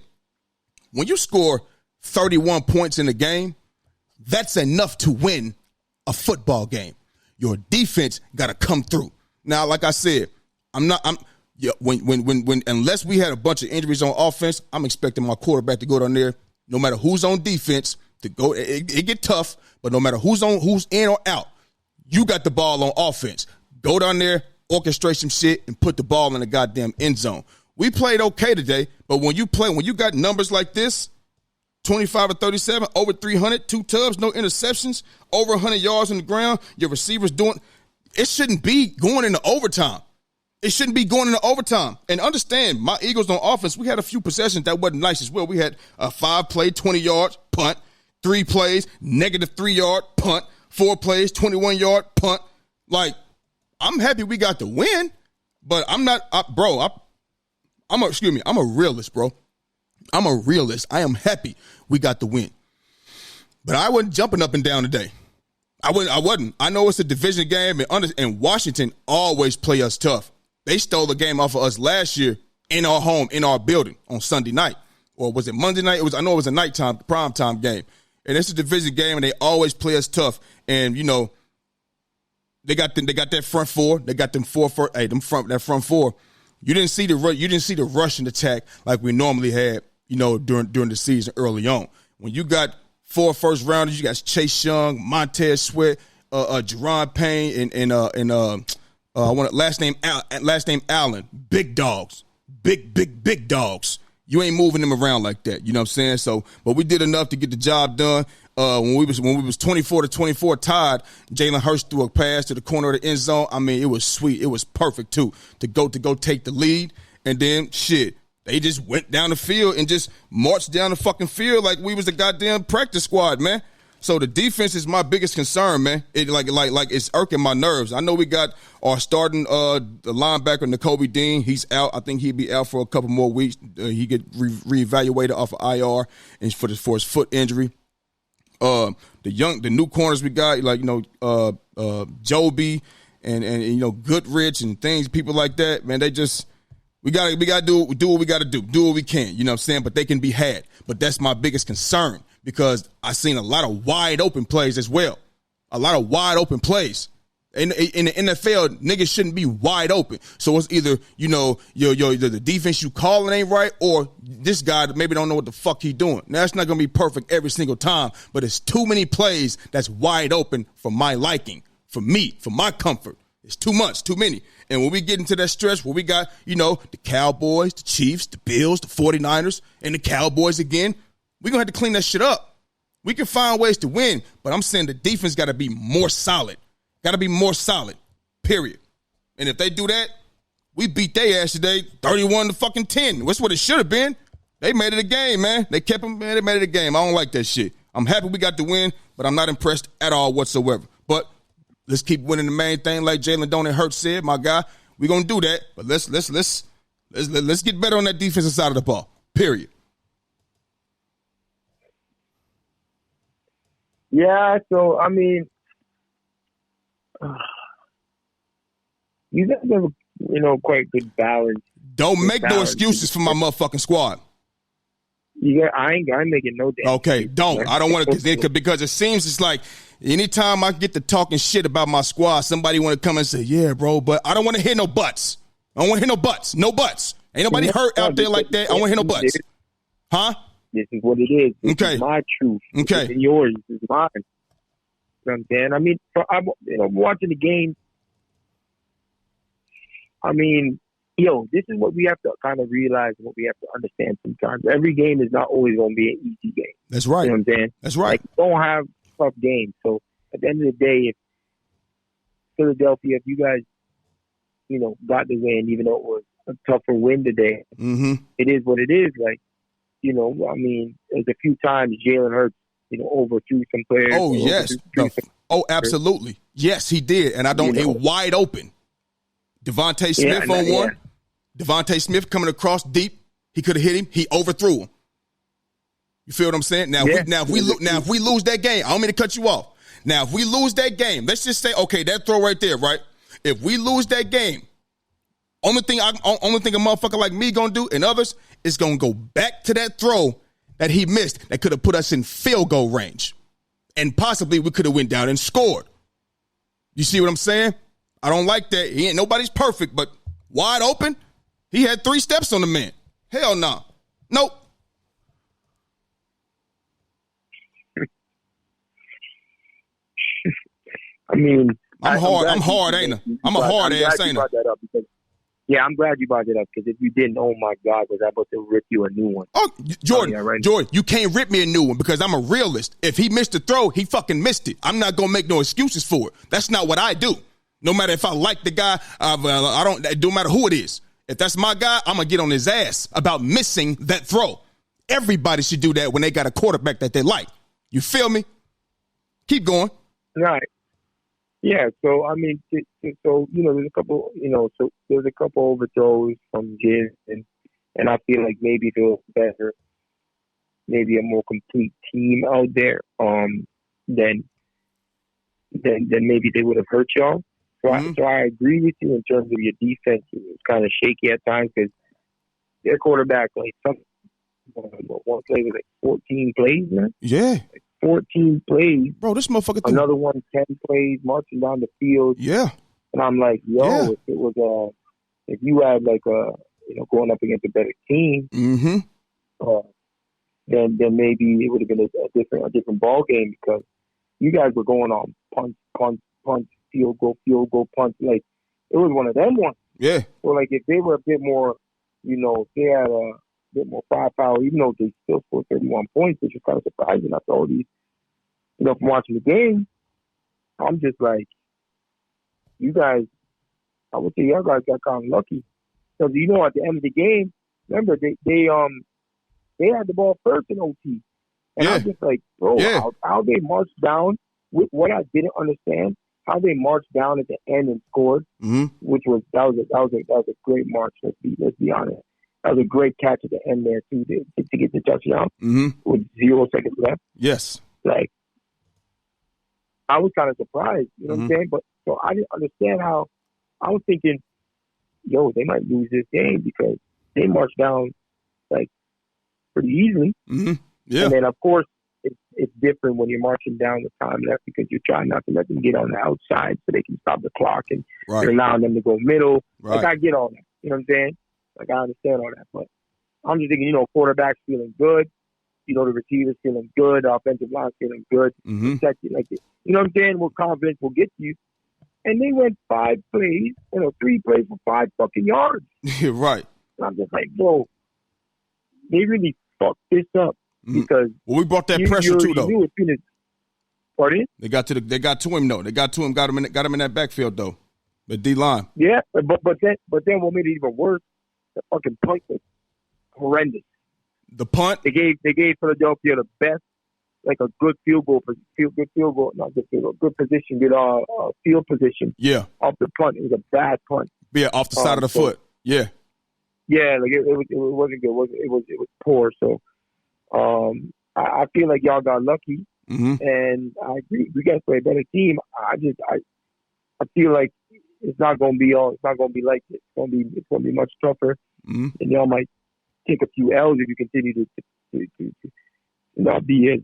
Speaker 3: When you score 31 points in a game, that's enough to win a football game. Your defense got to come through. Now, like I said, unless we had a bunch of injuries on offense, I'm expecting my quarterback to go down there, no matter who's on defense, to go. It get tough, but no matter who's in or out, you got the ball on offense. Go down there, orchestrate some shit, and put the ball in the goddamn end zone. We played okay today, but when you got numbers like this, 25 or 37, over 300, 2 tubs, no interceptions, over 100 yards on the ground, your receivers doing – it shouldn't be going into overtime. It shouldn't be going into overtime. And understand, my Eagles on offense, we had a few possessions that wasn't nice as well. We had a 5-play, 20 yards, punt, 3 plays, negative 3-yard, punt, 4 plays, 21-yard, punt. Like, I'm happy we got the win, but I'm not I'm a realist, bro. I'm a realist. I am happy we got the win. But I wasn't jumping up and down today. I wasn't. I know it's a division game, and Washington always play us tough. They stole the game off of us last year in our home, in our building on Sunday night. Or was it Monday night? I know it was a nighttime, primetime game. And it's a division game, and they always play us tough. And, you know, they got that front four. They got that front four. You didn't see the rushing attack like we normally had, you know, during the season early on. When you got 4 first rounders, you got Chase Young, Montez Sweat, Jerron Payne, and I want last name Allen. Big dogs, big dogs. You ain't moving them around like that. You know what I'm saying? So, but we did enough to get the job done. When we was 24-24 tied, Jalen Hurts threw a pass to the corner of the end zone. I mean, it was sweet. It was perfect too to go take the lead, and then shit, they just went down the field and just marched down the fucking field like we was the goddamn practice squad, man. So the defense is my biggest concern, man. It like it's irking my nerves. I know we got our starting the linebacker Nakobe Dean. He's out. I think he'd be out for a couple more weeks. He get reevaluated off of IR and for his foot injury. The new corners we got, like, you know, Joby and you know, Goodrich and things, people like that, man. They just we gotta do what we gotta do what we can. You know what I'm saying? But they can be had. But that's my biggest concern, because I seen a lot of wide open plays as well. A lot of wide open plays. In the NFL, niggas shouldn't be wide open. So it's either, you know, the defense you calling ain't right, or this guy maybe don't know what the fuck he doing. Now, it's not going to be perfect every single time, but it's too many plays that's wide open for my liking, for me, for my comfort. It's too much, too many. And when we get into that stretch where we got, you know, the Cowboys, the Chiefs, the Bills, the 49ers, and the Cowboys again, we're going to have to clean that shit up. We can find ways to win, but I'm saying the defense got to be more solid. Got to be more solid, period. And if they do that, we beat their ass today 31-10. That's what it should have been. They made it a game, man. They kept them, man. They made it a game. I don't like that shit. I'm happy we got the win, but I'm not impressed at all whatsoever. But let's keep winning the main thing, like Jalen Donut Hurts said, my guy. We're gonna do that, but let's get better on that defensive side of the ball, period.
Speaker 4: Yeah. So I mean, you guys have a, you know, quite good balance.
Speaker 3: Don't make no excuses for my motherfucking squad.
Speaker 4: Yeah, I ain't making no damn.
Speaker 3: Okay, don't. I don't want to, because it seems it's like anytime I get to talking shit about my squad, somebody want to come and say, yeah, bro, but I don't want to hear no buts. I don't want to hear no buts. No buts. Ain't nobody hurt out there like that. I don't want to hear no buts. Huh?
Speaker 4: This is what it is. This is my truth.
Speaker 3: Okay.
Speaker 4: This is yours. This is mine. You know what I'm saying? I mean, I'm watching the game. I mean, this is what we have to kind of realize, what we have to understand sometimes. Every game is not always going to be an easy game.
Speaker 3: That's right.
Speaker 4: You know what I'm saying?
Speaker 3: That's right.
Speaker 4: Like, you don't have tough games. So at the end of the day, if Philadelphia, if you guys, you know, got the win, even though it was a tougher win today, It is what it is. Like, you know, I mean, there's a few times Jalen Hurts, you know, overthrew some players.
Speaker 3: Oh, yes. Oh, absolutely. Yes, he did. And I don't, wide open. Devontae Smith on one. Yeah. Devontae Smith coming across deep. He could have hit him. He overthrew him. You feel what I'm saying? Now, if we lose that game, I don't mean to cut you off. Now, if we lose that game, let's just say, okay, that throw right there, right? If we lose that game, only thing a motherfucker like me gonna do and others is gonna go back to that throw that he missed that could have put us in field goal range, and possibly we could have went down and scored. You see what I'm saying? I don't like that. He ain't nobody's perfect, but wide open, he had 3 steps on the man. Hell no. Nope.
Speaker 4: I mean,
Speaker 3: I'm hard, ain't I? I'm a hard ass, ain't I?
Speaker 4: Yeah, I'm glad you brought it up because if you didn't, oh my God, was I about to rip you a new one?
Speaker 3: Oh, Jordan,
Speaker 4: yeah, right.
Speaker 3: Jordan, you can't rip me a new one because I'm a realist. If he missed the throw, he fucking missed it. I'm not gonna make no excuses for it. That's not what I do. No matter if I like the guy, it don't matter who it is. If that's my guy, I'm gonna get on his ass about missing that throw. Everybody should do that when they got a quarterback that they like. You feel me? Keep going.
Speaker 4: Right. Yeah, so I mean, so there's a couple, so there's a couple overthrows from Jim, and I feel like maybe if it was better, maybe a more complete team out there, then maybe they would have hurt y'all. So I agree with you in terms of your defense. It's kind of shaky at times because their quarterback, like one play was like 14 plays, man.
Speaker 3: Yeah.
Speaker 4: 14 plays.
Speaker 3: Bro, this motherfucker.
Speaker 4: Another one, 10 plays, marching down the field.
Speaker 3: Yeah.
Speaker 4: And I'm like, if it was if you had like going up against a better team, then maybe it would have been a different ball game because you guys were going on punt, field goal, punt. Like it was one of them ones.
Speaker 3: Yeah.
Speaker 4: So like if they were a bit more, if they had a bit more firepower, even though they still scored 31 points, which is kind of surprising after all these, from watching the game. I'm just like, you guys, I would say y'all guys got kind of lucky because at the end of the game, remember they had the ball first in OT, and I'm just like, bro, how they marched down. With what I didn't understand, how they marched down at the end and scored, which was that was a great march. Let's be honest. That was a great catch at the end there too to get the touchdown with 0 seconds left.
Speaker 3: Yes,
Speaker 4: like I was kind of surprised. You know what I'm saying? But so I didn't understand how. I was thinking, they might lose this game because they marched down like pretty easily.
Speaker 3: Yeah,
Speaker 4: and then of course it's different when you're marching down with time left because you're trying not to let them get on the outside so they can stop the clock and you're allowing them to go middle.
Speaker 3: Right.
Speaker 4: Like I get all that. You know what I'm saying? Like I understand all that, but I'm just thinking, quarterback's feeling good. The receiver's feeling good. The offensive line's feeling good. Protected, like it. You know what I'm saying? We're confident we'll get you. And they went 5 plays, 3 plays for 5 fucking yards.
Speaker 3: Right.
Speaker 4: And I'm just like, bro, they really fucked this up because
Speaker 3: we brought that pressure too, though.
Speaker 4: Pardon?
Speaker 3: They got to him though. They got to him. Got him in that backfield though. The D line.
Speaker 4: Yeah, but then what made it even worse? The fucking punt was horrendous.
Speaker 3: The punt
Speaker 4: they gave Philadelphia the best, like a good field position, field position.
Speaker 3: Yeah,
Speaker 4: off the punt. It was a bad punt.
Speaker 3: Yeah, off the side of the foot. Yeah,
Speaker 4: like it wasn't good. It was poor. So, I feel like y'all got lucky, and I agree. We got to play a better team. I feel like it's not going to be like this. It's going to be much tougher, and y'all might take a few L's if you continue to not be as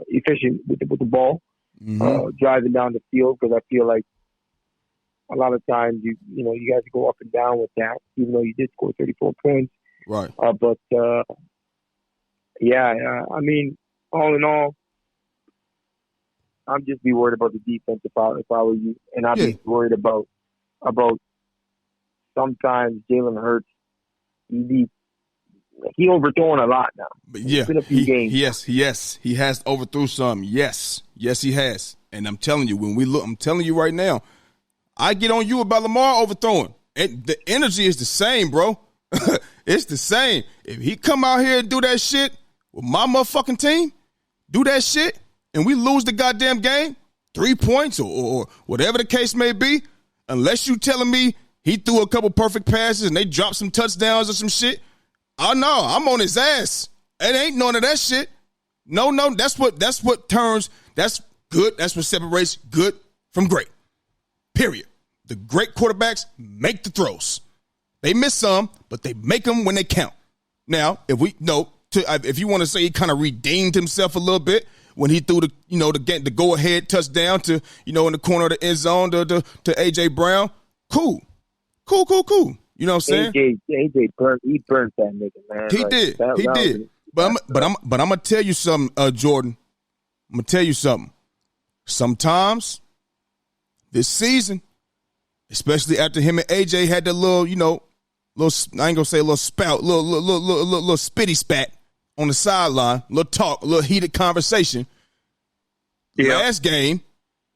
Speaker 4: efficient with the ball, driving down the field. Because I feel like a lot of times you guys go up and down with that, even though you did score 34 points.
Speaker 3: Right.
Speaker 4: But I mean, all in all, I'm just be worried about the defense if I were you, and I'd be worried about sometimes Jalen Hurts. He overthrown a lot now.
Speaker 3: But yeah,
Speaker 4: it's been a few games.
Speaker 3: Yes, he has overthrew some. Yes, he has. And I'm telling you, I'm telling you right now, I get on you about Lamar overthrowing. The energy is the same, bro. It's the same. If he come out here and do that shit with my motherfucking team, do that shit, and we lose the goddamn game, 3 points or whatever the case may be, unless you telling me he threw a couple perfect passes and they dropped some touchdowns or some shit, oh no, I'm on his ass. It ain't none of that shit. No, that's what turns, that's good. That's what separates good from great. Period. The great quarterbacks make the throws. They miss some, but they make them when they count. Now, if you want to say he kind of redeemed himself a little bit when he threw the go ahead touchdown to in the corner of the end zone to AJ Brown. Cool. You know what I'm saying?
Speaker 4: AJ burnt that nigga, man.
Speaker 3: He did. But I'm gonna tell you something, Jordan. I'm gonna tell you something. Sometimes this season, especially after him and AJ had the little, I ain't gonna say a little spout, little spitty spat on the sideline, little talk, a little heated conversation. Yeah. Last game,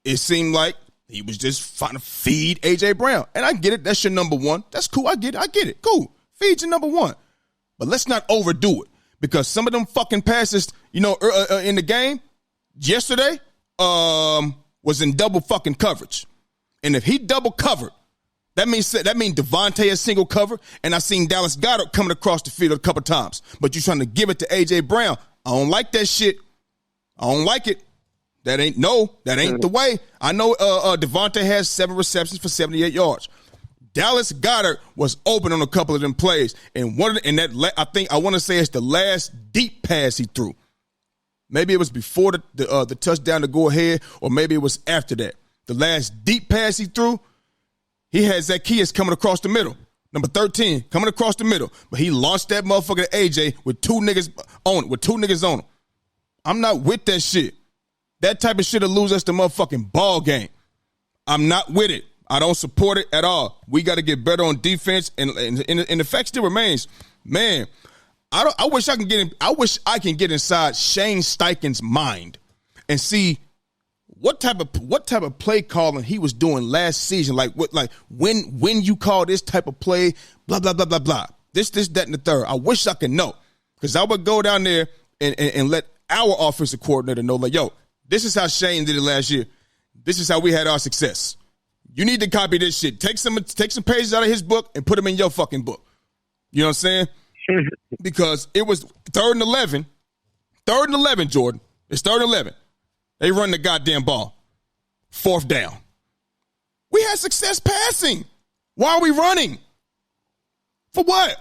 Speaker 3: it seemed like he was just trying to feed AJ Brown. And I get it. That's your number one. That's cool. I get it. Cool. Feed your number one. But let's not overdo it. Because some of them fucking passes, in the game yesterday was in double fucking coverage. And if he double covered, that means Devontae has single cover, and I seen Dallas Goedert coming across the field a couple times. But you're trying to give it to AJ Brown. I don't like that shit. I don't like it. That ain't the way. I know Devontae has 7 receptions for 78 yards. Dallas Goedert was open on a couple of them plays, and I want to say it's the last deep pass he threw. Maybe it was before the touchdown to go ahead, or maybe it was after that. The last deep pass he threw, he had Zacchaeus coming across the middle, number 13 coming across the middle, but he launched that motherfucker to AJ with two niggas on him. I'm not with that shit. That type of shit will lose us the motherfucking ball game. I'm not with it. I don't support it at all. We got to get better on defense, and the fact still remains, man. I wish I can get inside Shane Steichen's mind and see what type of play calling he was doing last season. Like when you call this type of play, blah blah blah blah blah. This that and the third. I wish I could know, because I would go down there and let our offensive coordinator know, like, yo, this is how Shane did it last year. This is how we had our success. You need to copy this shit. Take some pages out of his book and put them in your fucking book. You know what I'm saying? Because it was 3rd and 11. 3rd and 11, Jordan. It's 3rd and 11. They run the goddamn ball. 4th down. We had success passing. Why are we running? For what?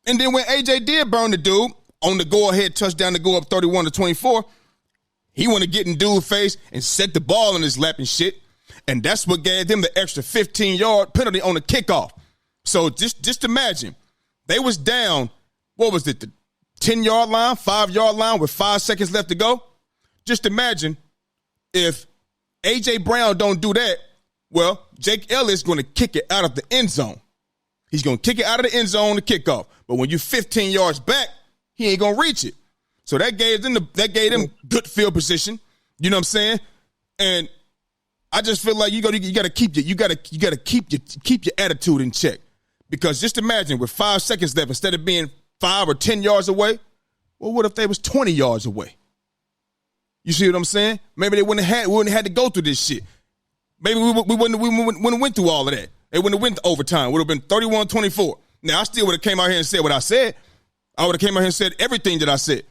Speaker 3: And then when AJ did burn the dude on the go-ahead touchdown to go up 31-24, he wanted to get in dude's face and set the ball in his lap and shit. And that's what gave them the extra 15-yard penalty on the kickoff. So just imagine. They was down, what was it, the 10-yard line, 5-yard line with 5 seconds left to go? Just imagine if A.J. Brown don't do that, well, Jake Elliott is going to kick it out of the end zone. He's going to kick it out of the end zone to kickoff. But when you're 15 yards back, he ain't going to reach it. So that gave them good field position. You know what I'm saying? And I just feel like you got to keep your attitude in check. Because just imagine, with 5 seconds left, instead of being 5 or 10 yards away, well, what if they was 20 yards away? You see what I'm saying? Maybe they wouldn't have had to go through this shit. Maybe we wouldn't have went through all of that. They wouldn't have went to overtime. It would have been 31-24. Now, I still would have came out here and said what I said. I would have came out here and said everything that I said.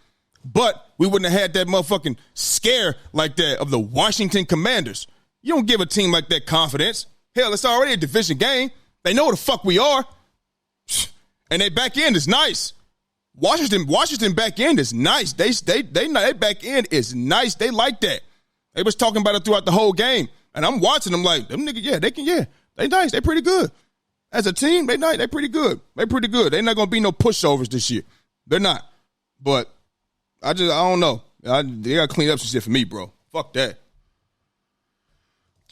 Speaker 3: But we wouldn't have had that motherfucking scare like that of the Washington Commanders. You don't give a team like that confidence. Hell, it's already a division game. They know what the fuck we are. And their back end is nice. Washington back end is nice. They back end is nice. They like that. They was talking about it throughout the whole game. And I'm watching them like, them niggas, they nice. They pretty good. As a team, they pretty good. They pretty good. They're not going to be no pushovers this year. They're not. But I don't know. They got to clean up some shit for me, bro. Fuck that.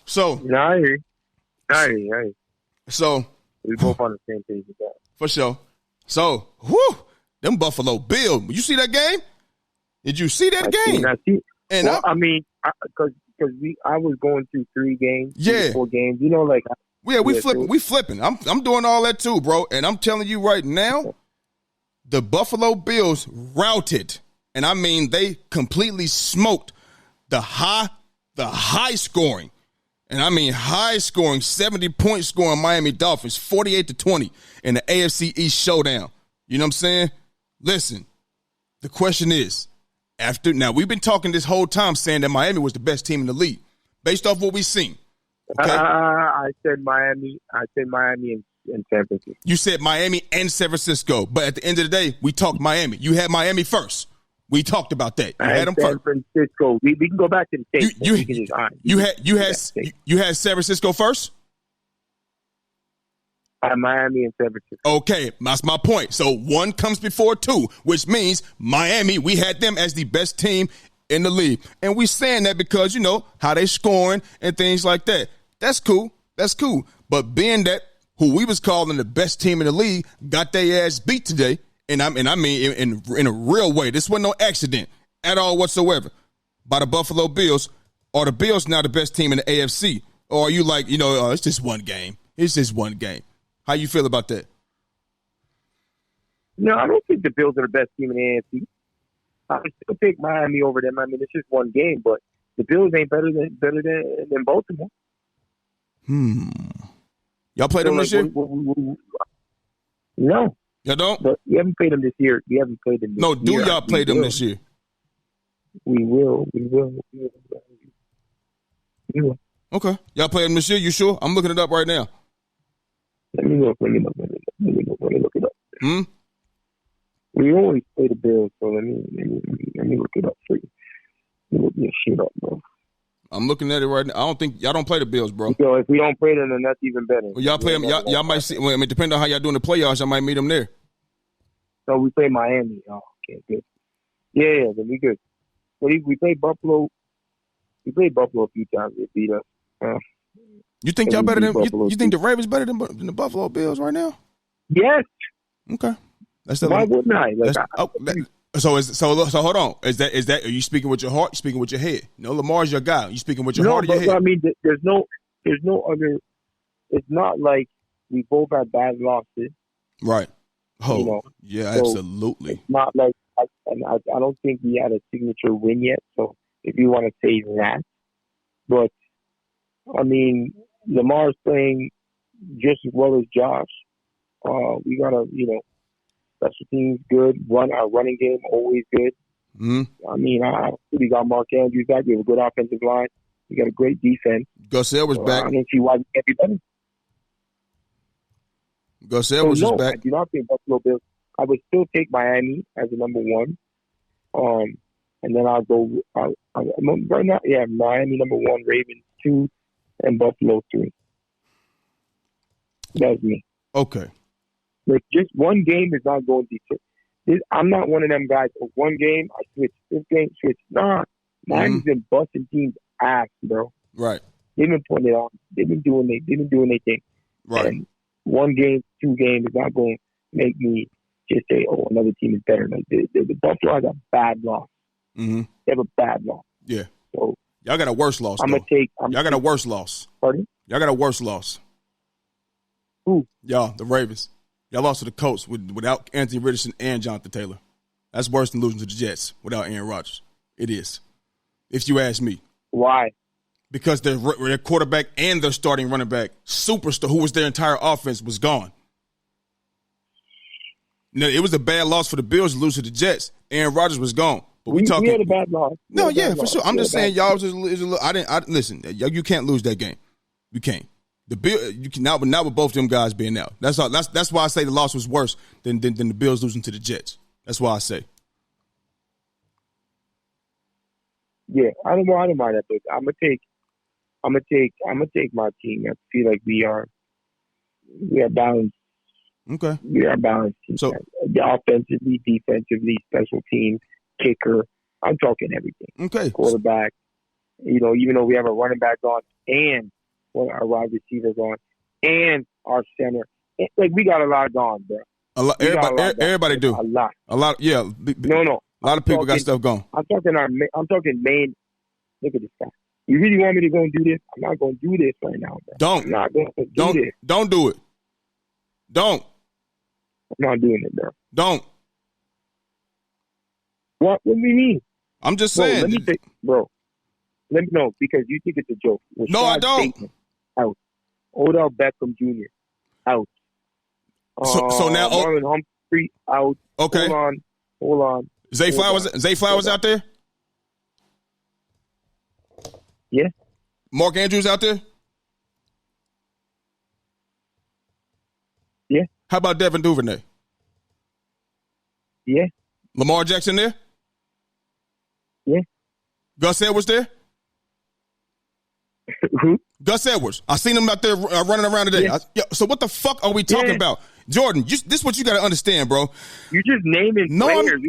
Speaker 3: So.
Speaker 4: No, I hear you.
Speaker 3: So.
Speaker 4: We both on the same page with that.
Speaker 3: For sure. So, them Buffalo Bills. You see that game? Did you see that game?
Speaker 4: I see.
Speaker 3: And
Speaker 4: well, because I was going through 3 games, 4 games. You know, like
Speaker 3: we flipping. I'm doing all that too, bro. And I'm telling you right now, the Buffalo Bills routed, and I mean they completely smoked the high scoring. And I mean high-scoring, 70-point scoring Miami Dolphins, 48-20 in the AFC East showdown. You know what I'm saying? Listen, the question is, now we've been talking this whole time saying that Miami was the best team in the league, based off what we've seen. Okay?
Speaker 4: I said Miami and San Francisco.
Speaker 3: You said Miami and San Francisco, but at the end of the day, we talked Miami. You had Miami first. We talked about that. You
Speaker 4: I
Speaker 3: had
Speaker 4: had
Speaker 3: them
Speaker 4: San
Speaker 3: first.
Speaker 4: Francisco. We can go back to the States.
Speaker 3: You had San Francisco first?
Speaker 4: Miami and San Francisco.
Speaker 3: Okay, that's my point. So one comes before two, which means Miami, we had them as the best team in the league. And we saying that because, you know, how they scoring and things like that. That's cool. That's cool. But being that who we was calling the best team in the league got their ass beat today, and I mean in a real way. This wasn't no accident at all whatsoever by the Buffalo Bills. Are the Bills now the best team in the AFC? Or are you like, you know, it's just one game. It's just one game. How you feel about that?
Speaker 4: No, I don't think the Bills are the best team in the AFC. I would still take Miami over them. I mean, it's just one game, but the Bills ain't better than Baltimore.
Speaker 3: Y'all played them this year?
Speaker 4: No.
Speaker 3: Y'all don't?
Speaker 4: But we haven't played them this year.
Speaker 3: No, do y'all play them this year?
Speaker 4: We will.
Speaker 3: Okay. Y'all play them this year? You sure? I'm looking it up right now.
Speaker 4: Let me look it up. We always play the Bills, so let me look it up for you. Let me look this shit up, bro.
Speaker 3: I'm looking at it right now. I don't think y'all don't play the Bills, bro.
Speaker 4: So if we don't play them, then that's even better.
Speaker 3: Well, y'all play them. Y'all might see. Well, I mean, depending on how y'all doing the playoffs, y'all might meet them there.
Speaker 4: So we play Miami. Oh, okay, good. Yeah, then we good. But we played Buffalo. We played Buffalo a few times. They beat us.
Speaker 3: You think y'all better than you think the Ravens better than the Buffalo Bills right now?
Speaker 4: Yes.
Speaker 3: Okay.
Speaker 4: Why wouldn't I?
Speaker 3: So hold on. Is that are you speaking with your heart? You speaking with your head? No, Lamar's your guy. You speaking with your heart or your head?
Speaker 4: I mean, there's no other. It's not like we both had bad losses.
Speaker 3: Right. Oh,
Speaker 4: you know?
Speaker 3: Yeah,
Speaker 4: so
Speaker 3: absolutely.
Speaker 4: It's not like, I don't think we had a signature win yet. So if you want to say that, but I mean, Lamar's playing just as well as Josh. We gotta, special teams good. Our running game always good.
Speaker 3: Mm-hmm.
Speaker 4: I mean, we got Mark Andrews back. We have a good offensive line. We got a great defense.
Speaker 3: Garcelle was back.
Speaker 4: I don't see why we can't be better.
Speaker 3: Garcelle was just back.
Speaker 4: I do not think Buffalo Bills. I would still take Miami as a number one. And then I'll go right now. Yeah, Miami number one, Ravens 2, and Buffalo 3. That's me.
Speaker 3: Okay.
Speaker 4: Like just one game is not going to be. I'm not one of them guys. One game I switch. This game switch. Nah, Miami's been busting teams' ass, bro.
Speaker 3: Right.
Speaker 4: They've been putting it on. They've been doing their thing.
Speaker 3: Right.
Speaker 4: And one game, 2 games is not going to make me just say, "Oh, another team is better." Like the Buffalo has a bad loss.
Speaker 3: Mm-hmm.
Speaker 4: They have a bad loss.
Speaker 3: Yeah.
Speaker 4: So
Speaker 3: y'all got a worse loss.
Speaker 4: Y'all
Speaker 3: got a worse loss.
Speaker 4: Pardon?
Speaker 3: Y'all got a worse loss.
Speaker 4: Who?
Speaker 3: Y'all, the Ravens. Y'all lost to the Colts without Anthony Richardson and Jonathan Taylor. That's worse than losing to the Jets without Aaron Rodgers. It is, if you ask me.
Speaker 4: Why?
Speaker 3: Because their quarterback and their starting running back, superstar, who was their entire offense, was gone. Now, it was a bad loss for the Bills to lose to the Jets. Aaron Rodgers was gone. But we talking.
Speaker 4: We had a bad loss.
Speaker 3: No, yeah, for sure. I'm just saying, y'all was just a little. Listen, you can't lose that game. You can't. The Bill, you can not with both them guys being out. That's all. That's why I say the loss was worse than the Bills losing to the Jets. That's why I say.
Speaker 4: Yeah, I don't mind that, but I'm gonna take my team. I feel like we are balanced.
Speaker 3: Okay.
Speaker 4: We are balanced. So offensively, defensively, special teams, kicker. I'm talking everything.
Speaker 3: Okay.
Speaker 4: Quarterback. Even though we have a running back on and our wide receivers on, and our center. Like, we got a lot going, bro.
Speaker 3: Everybody do. A lot. Yeah.
Speaker 4: No.
Speaker 3: A lot of people got stuff going.
Speaker 4: I'm talking main. Look at this guy. You really want me to go and do this? I'm not going to do this right now, bro. I'm not going to do this.
Speaker 3: Don't do it. Don't.
Speaker 4: I'm not doing it, bro.
Speaker 3: Don't.
Speaker 4: What do you mean?
Speaker 3: I'm just saying.
Speaker 4: Let me think, bro. Let me know, because you think it's a joke.
Speaker 3: No, I don't.
Speaker 4: Bateman, out. Odell Beckham Jr. out.
Speaker 3: So now
Speaker 4: Marlon Humphrey out.
Speaker 3: Okay.
Speaker 4: Hold on.
Speaker 3: Zay Flowers out there?
Speaker 4: Yeah.
Speaker 3: Mark Andrews out there?
Speaker 4: Yeah.
Speaker 3: How about Devin Duvernay?
Speaker 4: Yeah.
Speaker 3: Lamar Jackson there?
Speaker 4: Yeah.
Speaker 3: Gus Edwards there?
Speaker 4: Who?
Speaker 3: Gus Edwards. I seen him out there running around today.
Speaker 4: Yeah.
Speaker 3: So what the fuck are we talking about? Jordan, this is what you got to understand, bro.
Speaker 4: You're just naming players.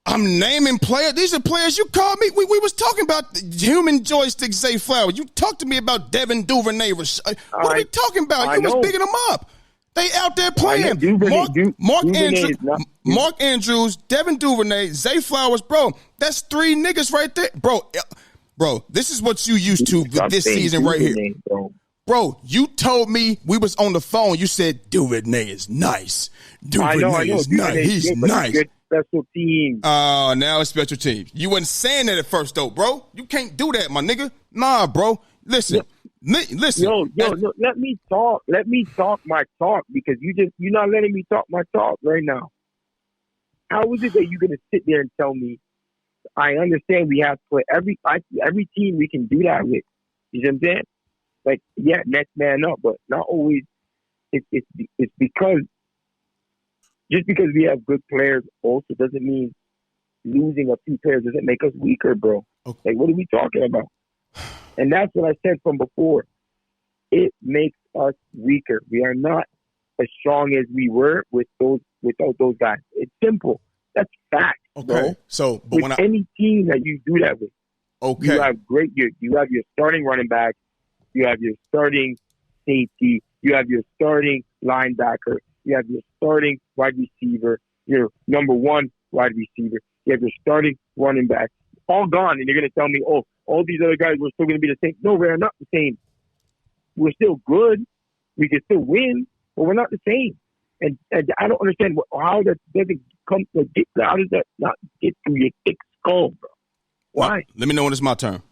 Speaker 3: I'm naming players. These are players you called me. We was talking about human joystick Zay Flowers. You talked to me about Devin Duvernay. What are we talking about? You was bigging them up. They out there playing. Mark Andrews, Devin Duvernay, Zay Flowers, bro. That's 3 niggas right there. Bro, this is what you used to this season right here. Bro, you told me we was on the phone. You said Duvernay is nice. Duvernay is nice. He's nice.
Speaker 4: Special teams.
Speaker 3: Oh, now it's special teams. You wasn't saying that at first, though, bro. You can't do that, my nigga. Nah, bro. Listen. Listen.
Speaker 4: Yo, let me talk. Let me talk my talk because you're not letting me talk my talk right now. How is it that you're gonna sit there and tell me? I understand we have to play every team we can do that with. You know what I'm saying? Like, yeah, next man up, but not always. It's because just because we have good players also doesn't mean losing a few players doesn't make us weaker, bro. Okay. Like, what are we talking about? And that's what I said from before. It makes us weaker. We are not as strong as we were without those guys. It's simple. That's fact.
Speaker 3: Okay.
Speaker 4: Bro.
Speaker 3: So, but
Speaker 4: with any team that you do that with,
Speaker 3: okay,
Speaker 4: you have you have your starting running back, you have your starting safety, you have your starting linebacker, you have your starting wide receiver, your number 1 wide receiver, you have your starting running back, all gone, and you're going to tell me, oh, all these other guys were still going to be the same. No, we're not the same. We're still good. We can still win, but we're not the same. And I don't understand how that doesn't come to get. How does that not get through your thick skull, bro? Why?
Speaker 3: Well, let me know when it's my turn.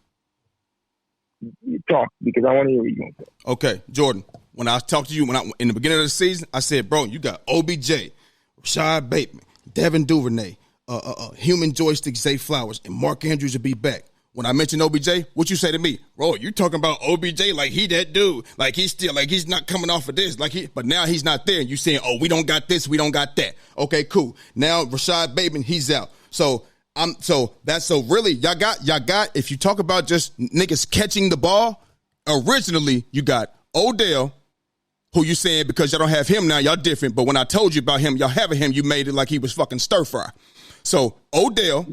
Speaker 4: You talk because I want to hear what you're going to say.
Speaker 3: Okay, Jordan. When I talked to you in the beginning of the season, I said, bro, you got OBJ, Rashad Bateman, Devin Duvernay, human joystick Zay Flowers, and Mark Andrews will be back. When I mentioned OBJ, what you say to me? Bro, you talking about OBJ like he that dude. Like he's not coming off of this. but now he's not there. And you saying, oh, we don't got this, we don't got that. Okay, cool. Now Rashad Bateman, he's out. So really y'all got if you talk about just niggas catching the ball, originally you got Odell, who you saying because y'all don't have him now, y'all different. But when I told you about him, y'all having him, you made it like he was fucking stir fry. So Odell,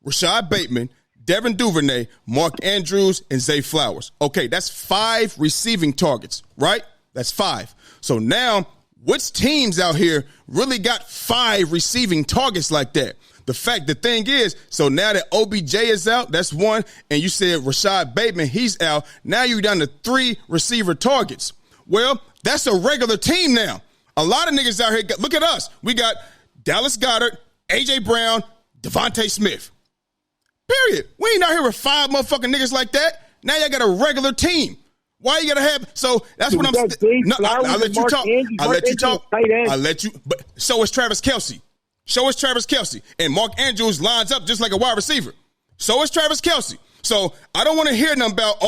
Speaker 3: Rashad Bateman, Devin Duvernay, Mark Andrews, and Zay Flowers. Okay, that's 5 receiving targets, right? That's 5. So now, which teams out here really got 5 receiving targets like that? The thing is, so now that OBJ is out, that's 1, and you said Rashad Bateman, he's out. Now you're down to 3 receiver targets. Well, that's a regular team now. A lot of niggas out here, look at us. We got Dallas Goedert, A.J. Brown, Devontae Smith. Period. We ain't out here with 5 motherfucking niggas like that. Now y'all got a regular team. Why you gotta have? So that's what I'm saying. No, I'll let you talk. I'll let you. But so is Travis Kelce. And Mark Andrews lines up just like a wide receiver. So is Travis Kelce. So I don't want to hear nothing about,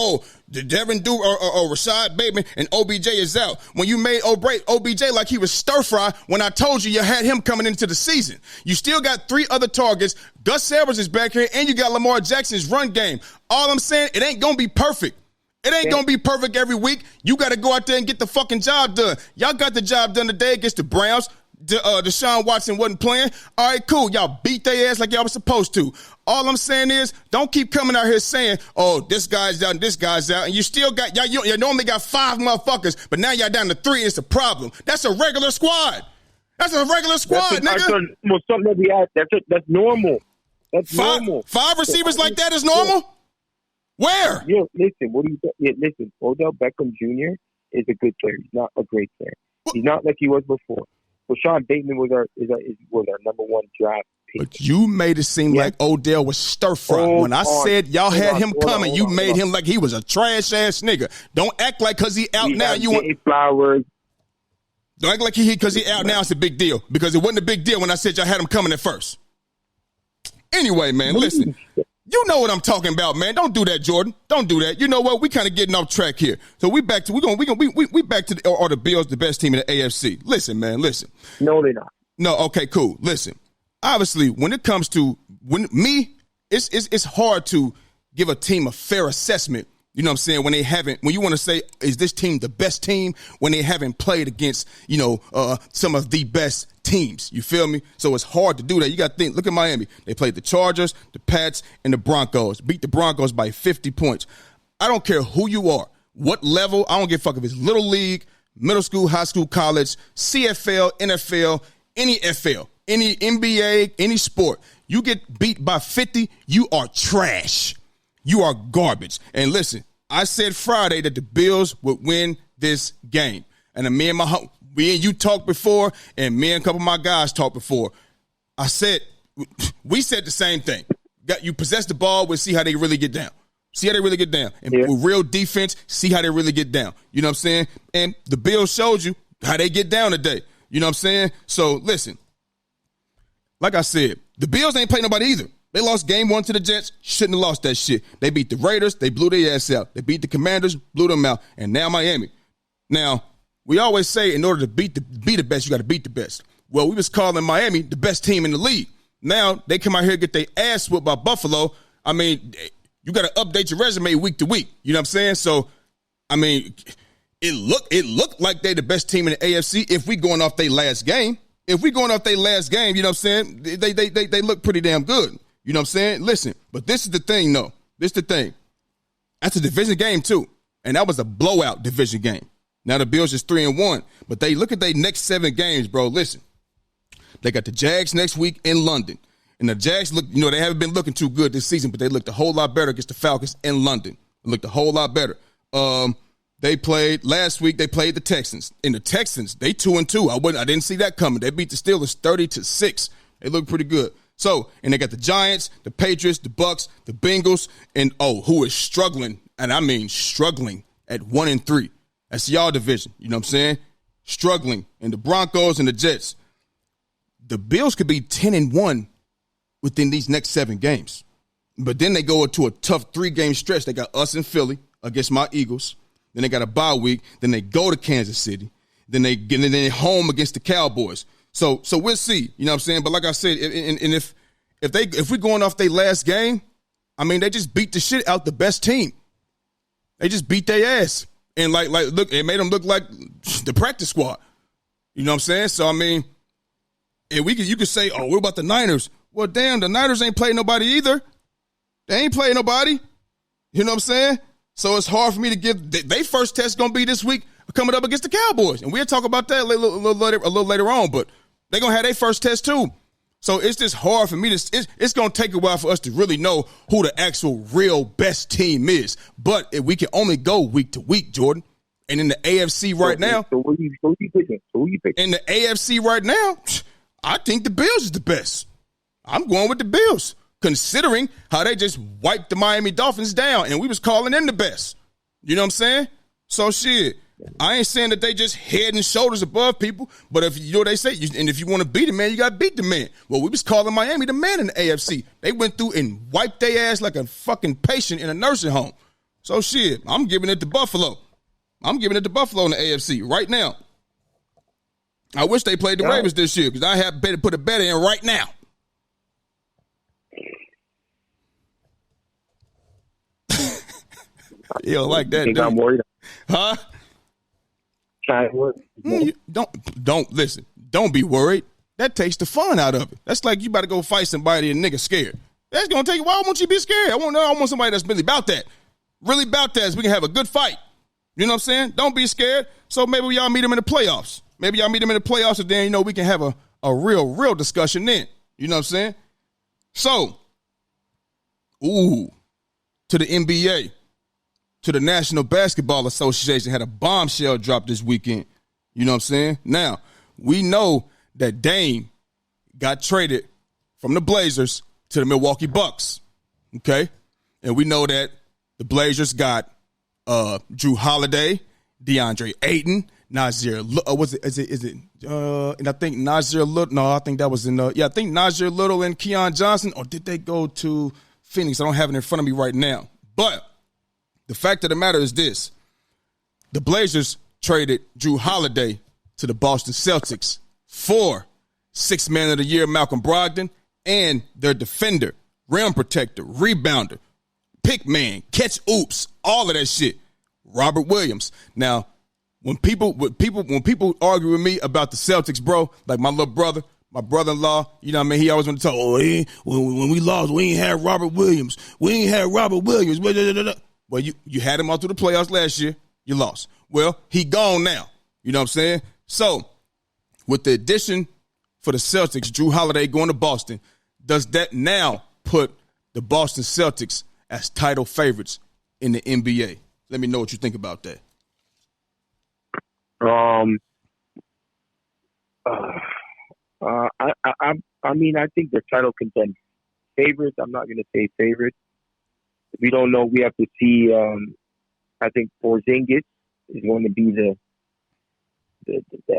Speaker 3: the Devin or Rashad Bateman and OBJ is out. When you made OBJ like he was stir fry when I told you had him coming into the season. You still got 3 other targets. Gus Edwards is back here, and you got Lamar Jackson's run game. All I'm saying, it ain't going to be perfect. It ain't going to be perfect every week. You got to go out there and get the fucking job done. Y'all got the job done today against the Browns. Deshaun Watson wasn't playing. All right, cool. Y'all beat their ass like y'all was supposed to. All I'm saying is, don't keep coming out here saying, oh, this guy's out and this guy's out. And you still got, you normally got 5 motherfuckers, but now y'all down to 3. It's a problem. That's a regular squad. That's a regular squad, nigga.
Speaker 4: Something that we had. That's normal. That's normal.
Speaker 3: 5 receivers like that is normal? Where?
Speaker 4: Yeah, listen, what do you think? Listen, Odell Beckham Jr. is a good player. He's not a great player. He's not like he was before. Rashad Bateman was our number 1 draft pick.
Speaker 3: But you made it seem like Odell was stir fry. When I said y'all had him coming, you made him like he was a trash ass nigga. Don't act like because he out now you want
Speaker 4: Flowers.
Speaker 3: Don't act like because he out now it's a big deal. Because it wasn't a big deal when I said y'all had him coming at first. Anyway, man, listen. You know what I'm talking about, man. Don't do that, Jordan. Don't do that. You know what? We kind of getting off track here. So we back to the Bills, the best team in the AFC. Listen, man. Listen.
Speaker 4: No, they're not.
Speaker 3: No. Okay. Cool. Listen. Obviously, when it comes to me it's hard to give a team a fair assessment. You know what I'm saying? When you want to say, is this team the best team when they haven't played against, some of the best teams? You feel me? So it's hard to do that. You got to think, look at Miami. They played the Chargers, the Pats, and the Broncos. Beat the Broncos by 50 points. I don't care who you are, what level. I don't give a fuck if it's little league, middle school, high school, college, CFL, NFL, any FL, any NBA, any sport. You get beat by 50, you are trash. You are garbage. And listen, I said Friday that the Bills would win this game. And me and you talked before, and me and a couple of my guys talked before. We said the same thing. You possess the ball, we'll see how they really get down. See how they really get down. And with real defense, see how they really get down. You know what I'm saying? And the Bills showed you how they get down today. You know what I'm saying? So, listen, like I said, the Bills ain't playing nobody either. They lost game 1 to the Jets. Shouldn't have lost that shit. They beat the Raiders. They blew their ass out. They beat the Commanders, blew them out. And now Miami. Now, we always say in order to be the best, you got to beat the best. Well, we was calling Miami the best team in the league. Now, they come out here and get their ass whooped by Buffalo. I mean, you got to update your resume week to week. You know what I'm saying? So, I mean, it looked like they the best team in the AFC if we going off their last game. If we going off their last game, you know what I'm saying? They look pretty damn good. You know what I'm saying? Listen, but this is the thing, though. This is the thing. That's a division game, too. And that was a blowout division game. Now the Bills is 3-1. But they look at their next 7 games, bro. Listen. They got the Jags next week in London. And the Jags look, they haven't been looking too good this season, but they looked a whole lot better against the Falcons in London. They looked a whole lot better. They played last week, they played the Texans. And the Texans, they 2-2. I didn't see that coming. They beat the Steelers 30-6. They look pretty good. So, and they got the Giants, the Patriots, the Bucks, the Bengals, and who is struggling, and I mean struggling at 1-3. That's y'all division. You know what I'm saying? Struggling. And the Broncos and the Jets. The Bills could be 10-1 within these next 7 games. But then they go into a tough 3-game stretch. They got us in Philly against my Eagles. Then they got a bye week. Then they go to Kansas City. Then they home against the Cowboys. So we'll see. You know what I'm saying? But like I said, and if we going off their last game, I mean, they just beat the shit out the best team. They just beat their ass. And like look, it made them look like the practice squad. You know what I'm saying? So I mean, and you could say, what about the Niners? Well, damn, the Niners ain't playing nobody either. They ain't playing nobody. You know what I'm saying? So it's hard for me to give. Their first test going to be this week coming up against the Cowboys. And we'll talk about that a little later on. But they're going to have their first test too. So it's just hard for me to. It's going to take a while for us to really know who the actual real best team is. But if we can only go week to week, Jordan. And in the AFC right now.
Speaker 4: So who you picking?
Speaker 3: In the AFC right now, I think the Bills is the best. I'm going with the Bills, considering how they just wiped the Miami Dolphins down, and we was calling them the best. You know what I'm saying? So, shit, I ain't saying that they just head and shoulders above people, but if you know what they say, and if you want to beat a man, you got to beat the man. Well, we was calling Miami the man in the AFC. They went through and wiped their ass like a fucking patient in a nursing home. So, shit, I'm giving it to Buffalo. I'm giving it to Buffalo in the AFC right now. I wish they played the Ravens this year because I have better put a bet in right now. You don't like that, dude.
Speaker 4: I'm worried.
Speaker 3: Huh? Don't listen. Don't be worried. That takes the fun out of it. That's like you about to go fight somebody and nigga scared. That's gonna take. Why won't you be scared? I want somebody that's really about that. Really about that, so we can have a good fight. You know what I'm saying? Don't be scared. So maybe y'all meet them in the playoffs. And then we can have a real discussion then. You know what I'm saying? So, to the NBA. To the National Basketball Association had a bombshell drop this weekend. You know what I'm saying? Now, we know that Dame got traded from the Blazers to the Milwaukee Bucks. Okay? And we know that the Blazers got Jrue Holiday, DeAndre Ayton, Nasir. And I think Nasir Little. No, I think that was in. I think Nasir Little and Keon Johnson. Or did they go to Phoenix? I don't have it in front of me right now. But the fact of the matter is this. The Blazers traded Jrue Holiday to the Boston Celtics for Sixth Man of the Year Malcolm Brogdon and their defender, rim protector, rebounder, pick man, catch oops, all of that shit. Robert Williams. Now, when people argue with me about the Celtics, bro, like my little brother, my brother-in-law, you know what I mean? He always want to talk, when we lost, we ain't had Robert Williams. We ain't had Robert Williams. Well, you had him all through the playoffs last year. You lost. Well, he gone now. You know what I'm saying? So, with the addition for the Celtics, Jrue Holiday going to Boston, does that now put the Boston Celtics as title favorites in the NBA? Let me know what you think about that.
Speaker 4: I mean, I think they're title contenders. Favorites, I'm not going to say favorites. We don't know. We have to see. I think Porzingis is going to be the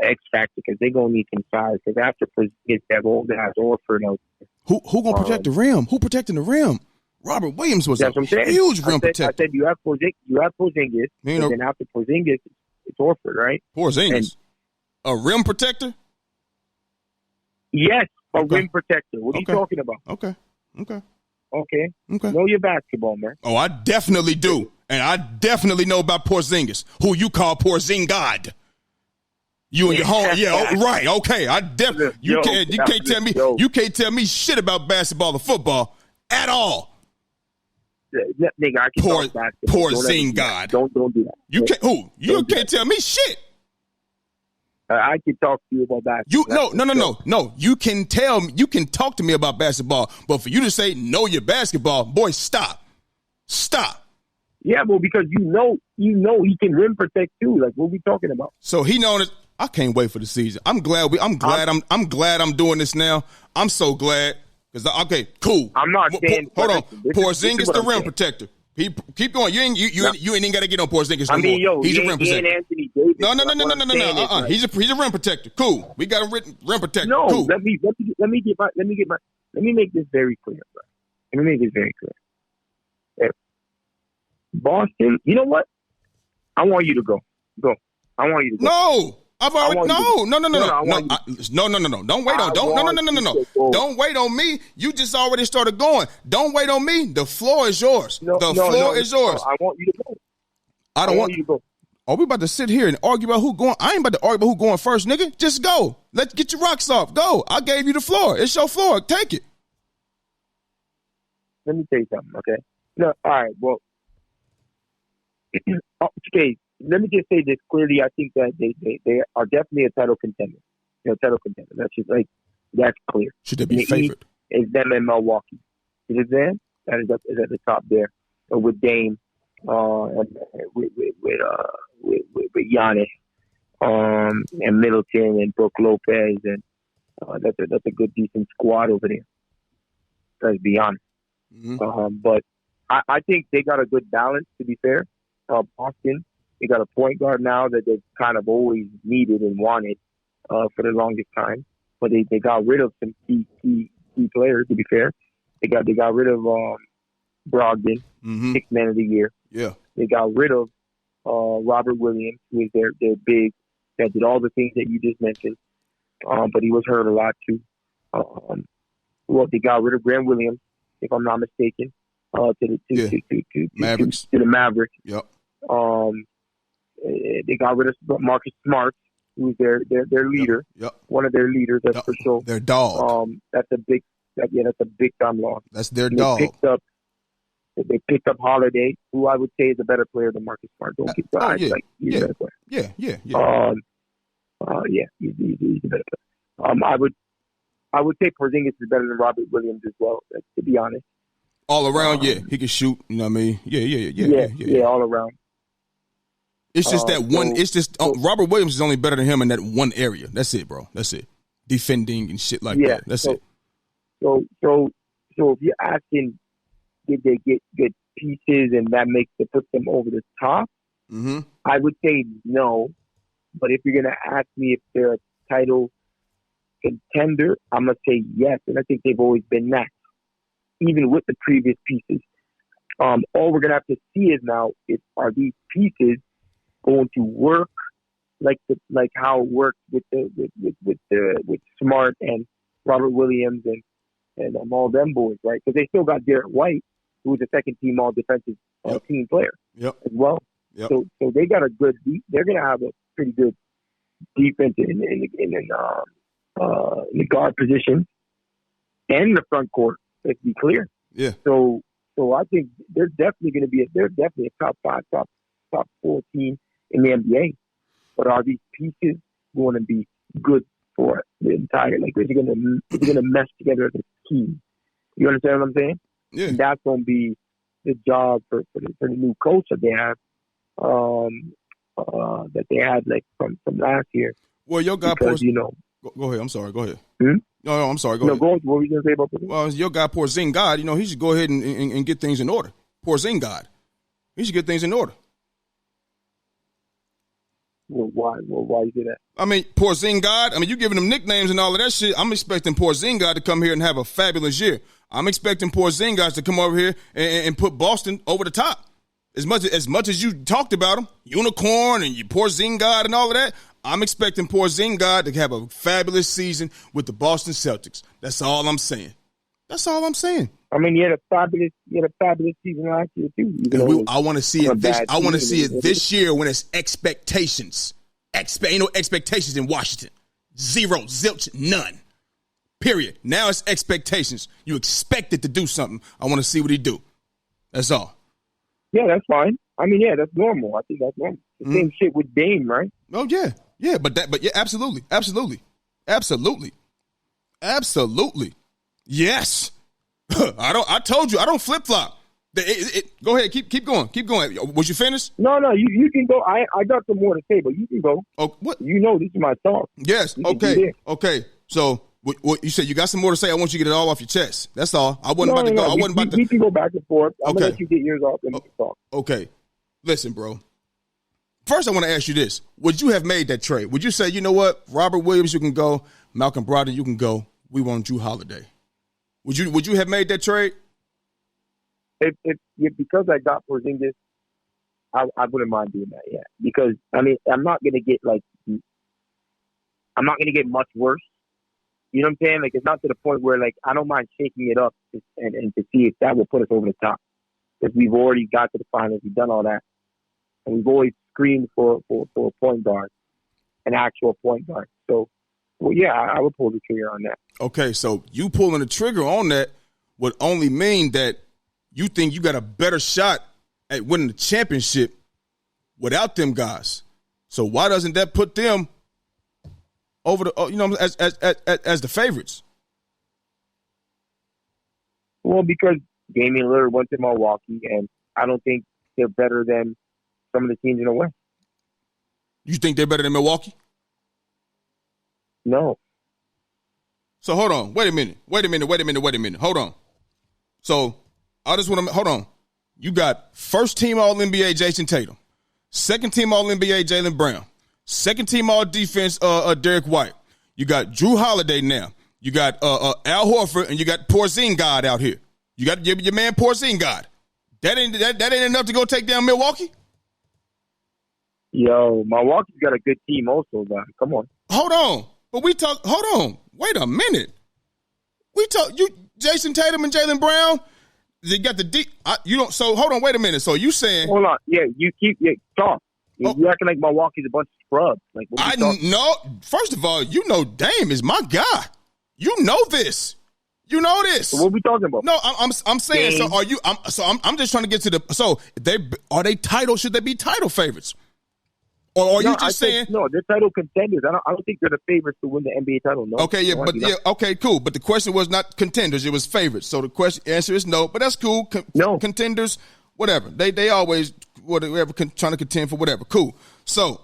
Speaker 4: X factor because they're going to need some size. Because after Porzingis, they have Orford out there.
Speaker 3: Who going to protect the rim? Who protecting the rim? Robert Williams was a huge rim protector.
Speaker 4: I said you have Porzingis, and then after Porzingis, it's Orford, right?
Speaker 3: Porzingis, a rim protector.
Speaker 4: Yes, a rim protector. What are you talking about?
Speaker 3: Okay.
Speaker 4: Know your basketball, man.
Speaker 3: Oh, I definitely do. And I definitely know about Porzingis, who you call Porzingod. You and your home, right? Okay, you can't tell me shit about basketball or football at all.
Speaker 4: Nigga, I can talk basketball.
Speaker 3: Porzingod.
Speaker 4: Don't do that.
Speaker 3: You can't. Who? You can't tell me shit.
Speaker 4: I can talk to you about basketball.
Speaker 3: No. You can talk to me about basketball, but for you to say know your basketball, boy, stop.
Speaker 4: Yeah, well, because you know he can rim protect too. Like, what are we talking about?
Speaker 3: So he known it. I can't wait for the season. I'm glad I'm doing this now. I'm so glad because okay, cool.
Speaker 4: I'm not saying.
Speaker 3: Hold on, Porzingis the rim protector. Keep going. You ain't even got to get on Porzingis no more. He's a rim protector.
Speaker 4: Anthony Davis.
Speaker 3: No. He's a rim protector. Cool. We got a rim protector.
Speaker 4: No,
Speaker 3: cool.
Speaker 4: let me make this very clear, bro. Let me make this very clear. If Boston, you know what? I want you to go. I want you to go.
Speaker 3: No. I've already no. Don't wait on. Don't wait on me. You just already started going. Don't wait on me. The floor is yours. The floor is yours.
Speaker 4: I want you to go.
Speaker 3: I don't want you to go. Are we about to sit here and argue about who going? I ain't about to argue about who going first, nigga. Just go. Let's get your rocks off. Go. I gave you the floor. It's your floor. Take it.
Speaker 4: Let me tell you something, okay? No, all right. Well, okay. Let me just say this clearly. I think that they are definitely a title contender. Title contender. That's just that's clear.
Speaker 3: Should they be favored?
Speaker 4: It's them and Milwaukee. You know what I'm saying? That is at the top there with Dame, and with Giannis, and Middleton and Brook Lopez, and that's a good decent squad over there. Let's be honest.
Speaker 3: Mm-hmm.
Speaker 4: But I think they got a good balance. To be fair, Boston. They got a point guard now that they've kind of always needed and wanted for the longest time. But they got rid of some key players, to be fair. They got rid of Brogdon, sixth man of the year.
Speaker 3: Yeah.
Speaker 4: They got rid of Robert Williams, who is their big, that did all the things that you just mentioned. But he was hurt a lot too. They got rid of Grant Williams, if I'm not mistaken, to the Mavericks.
Speaker 3: Yep.
Speaker 4: They got rid of Marcus Smart, who's their leader.
Speaker 3: Yep.
Speaker 4: One of their leaders, that's for sure.
Speaker 3: Their dog.
Speaker 4: That's a big time loss.
Speaker 3: That's their dog.
Speaker 4: They picked up Holiday, who I would say is a better player than Marcus Smart. Don't get behind. He's a better player.
Speaker 3: Yeah.
Speaker 4: He's a better player. I would say Porzingis is better than Robert Williams as well. To be honest.
Speaker 3: All around, he can shoot. You know what I mean? Yeah.
Speaker 4: All around.
Speaker 3: It's just that one. It's just Robert Williams is only better than him in that one area. That's it, bro. That's it. Defending and shit like that. That's it.
Speaker 4: So if you're asking, did they get good pieces and that put them over the top?
Speaker 3: Mm-hmm.
Speaker 4: I would say no. But if you're gonna ask me if they're a title contender, I'm gonna say yes, and I think they've always been that, even with the previous pieces. All we're gonna have to see is now are these pieces going to work like how it worked with Smart and Robert Williams and and all them boys, right? Because they still got Derek White, who was a second-team All-Defensive team player as well.
Speaker 3: Yep.
Speaker 4: So they got a good. They're going to have a pretty good defense in the guard position and the front court. Let's be clear.
Speaker 3: Yeah.
Speaker 4: So I think they're definitely going to be. They're definitely a top 5, top 4 team in the NBA. But are these pieces going to be good for the entire? Like, is it going to mesh together as a team? You understand what I'm saying?
Speaker 3: Yeah.
Speaker 4: And that's going to be the job for the new coach that they have. That they had like from last year.
Speaker 3: Well, your guy
Speaker 4: Porzingis.
Speaker 3: Go ahead. I'm sorry. Go ahead.
Speaker 4: Hmm?
Speaker 3: No, I'm sorry. Go ahead.
Speaker 4: What were you gonna say about Porzingis?
Speaker 3: Well, your guy Porzingis, he should go ahead and get things in order. Porzingis, he should get things in order.
Speaker 4: Well, why you say that?
Speaker 3: I mean, Porzingis. You giving him nicknames and all of that shit. I'm expecting Porzingis to come here and have a fabulous year. I'm expecting Porzingis to come over here and put Boston over the top. As much as you talked about him, unicorn and you Porzingis and all of that, I'm expecting Porzingis to have a fabulous season with the Boston Celtics. That's all I'm saying.
Speaker 4: I mean, he had a fabulous season last year too.
Speaker 3: I want to see it. I want to see it this year when it's expectations. Ain't no expectations in Washington. Zero, zilch, none. Period. Now it's expectations. You expect it to do something. I want to see what he do. That's all.
Speaker 4: Yeah, that's fine. I mean, yeah, that's normal. I think that's normal. The same shit with Dame, right?
Speaker 3: Oh yeah, but yeah, absolutely. Yes. I told you I don't flip flop. Go ahead, keep going. Was you finished?
Speaker 4: No, you can go. I got some more to say, but you can go.
Speaker 3: Oh, what?
Speaker 4: You know, this is my talk.
Speaker 3: Yes. Okay. So. What you said, you got some more to say. I want you to get it all off your chest. That's all. I wasn't about to go.
Speaker 4: We can go back and forth. I'm going to let you get yours off and we can talk.
Speaker 3: Okay. Listen, bro. First, I want to ask you this. Would you have made that trade? Would you say, you know what? Robert Williams, you can go. Malcolm Brogdon, you can go. We want Jrue Holiday. Would you have made that trade?
Speaker 4: If because I got Porzingis, I wouldn't mind doing that, yeah. Because, I mean, I'm not going to get much worse. You know what I'm saying? Like, it's not to the point where, like, I don't mind shaking it up and to see if that will put us over the top. Because we've already got to the finals. We've done all that. And we've always screamed for a point guard, an actual point guard. So, well, yeah, I would pull the trigger on that.
Speaker 3: Okay, so you pulling the trigger on that would only mean that you think you got a better shot at winning the championship without them guys. So why doesn't that put them over the, as the favorites?
Speaker 4: Well, because Damian Lillard went to Milwaukee, and I don't think they're better than some of the teams in the West.
Speaker 3: You think they're better than Milwaukee?
Speaker 4: No.
Speaker 3: So hold on. Wait a minute. Hold on. So I just want to hold on. You got first team All NBA Jason Tatum, second team All NBA Jaylen Brown, second team All Defense Derek White. You got Jrue Holiday now. You got Al Horford, and you got Porzingis out here. You got your man Porzingis. That ain't enough to go take down Milwaukee.
Speaker 4: Yo, Milwaukee's got a good team also, man. Come on.
Speaker 3: Hold on. But hold on. Wait a minute. Jason Tatum and Jaylen Brown, they got the deep. So hold on, wait a minute. So you saying.
Speaker 4: Hold on. Yeah, talk. You acting like Milwaukee's a bunch of scrubs. Like,
Speaker 3: I know. First of all, Dame is my guy. You know this. You know this.
Speaker 4: So what are we talking about?
Speaker 3: No, I'm saying. Dame. So are you? I'm just trying to get to the. So are they title? Should they be title favorites? Or are you just saying?
Speaker 4: No, they're title contenders. I don't think they're the favorites to win the NBA title. No.
Speaker 3: Okay, yeah, okay, cool. But the question was not contenders; it was favorites. So the answer is no. But that's cool.
Speaker 4: No
Speaker 3: contenders, whatever. They always whatever trying to contend for whatever. Cool. So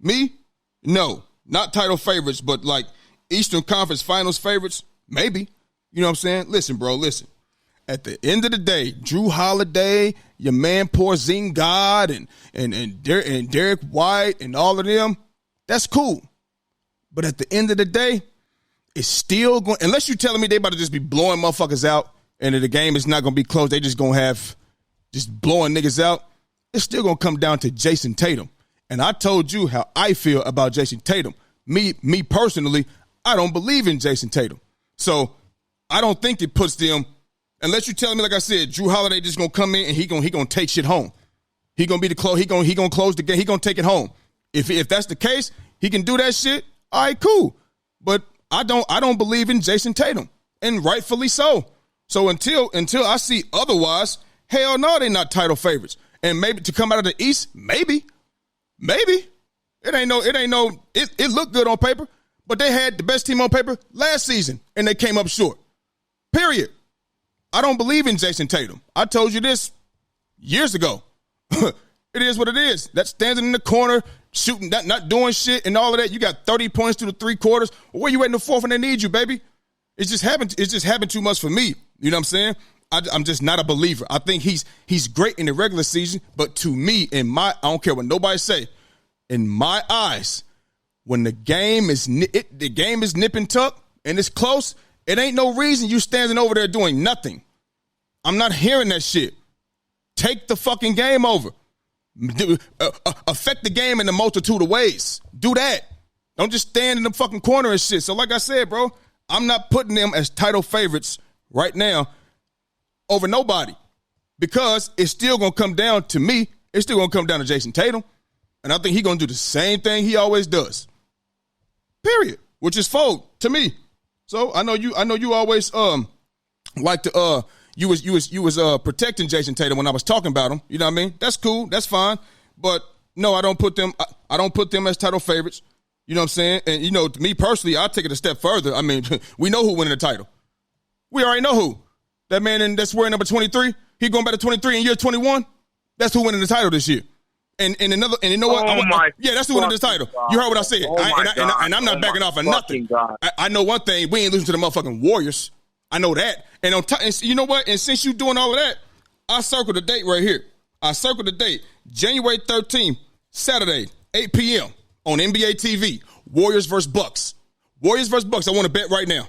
Speaker 3: me, no, not title favorites, but like Eastern Conference Finals favorites, maybe. You know what I'm saying? Listen, bro. Listen. At the end of the day, Jrue Holiday, your man Porzingis, and Derek White, and all of them, that's cool. But at the end of the day, it's still going. Unless you're telling me they about to just be blowing motherfuckers out, and the game is not going to be close, they just going to have just blowing niggas out. It's still going to come down to Jason Tatum. And I told you how I feel about Jason Tatum. Me personally, I don't believe in Jason Tatum. So I don't think it puts them, unless you're telling me, like I said, Jrue Holiday just gonna come in and he gonna take shit home. He gonna be the close. He gonna close the game. He gonna take it home. If that's the case, he can do that shit. All right, cool. But I don't believe in Jason Tatum, and rightfully so. So until I see otherwise, hell no, they're not title favorites. And maybe to come out of the East, maybe. It looked good on paper, but they had the best team on paper last season, and they came up short. Period. I don't believe in Jason Tatum. I told you this years ago. It is what it is. That standing in the corner, shooting, not doing shit, and all of that. You got 30 points through the 3 quarters. Where you at in the fourth when they need you, baby? It's just happened too much for me. You know what I'm saying? I'm just not a believer. I think he's great in the regular season, but to me, I don't care what nobody say. In my eyes, when the game is nip and tuck and it's close, it ain't no reason you standing over there doing nothing. I'm not hearing that shit. Take the fucking game over. Affect the game in a multitude of ways. Do that. Don't just stand in the fucking corner and shit. So like I said, bro, I'm not putting them as title favorites right now over nobody, because it's still going to come down to me. It's still going to come down to Jason Tatum. And I think he's going to do the same thing he always does. Period. Which is fold to me. So I know you always like to you was protecting Jason Tatum when I was talking about him. You know what I mean? That's cool. That's fine. But no, I don't put them as title favorites. You know what I'm saying? And you know, to me personally, I'll take it a step further. I mean, we know who winning the title. We already know who. That man that's wearing number 23, he going back to 23 in year 21. That's who winning the title this year. And you know what? That's who winning this title. God. You heard what I said. And I'm not backing off of nothing. I know one thing. We ain't losing to the motherfucking Warriors. I know that. And you know what? And since you doing all of that, I circled the date right here. I circled the date. January 13th, Saturday, 8 p.m. on NBA TV. Warriors versus Bucks. Warriors versus Bucks. I want to bet right now.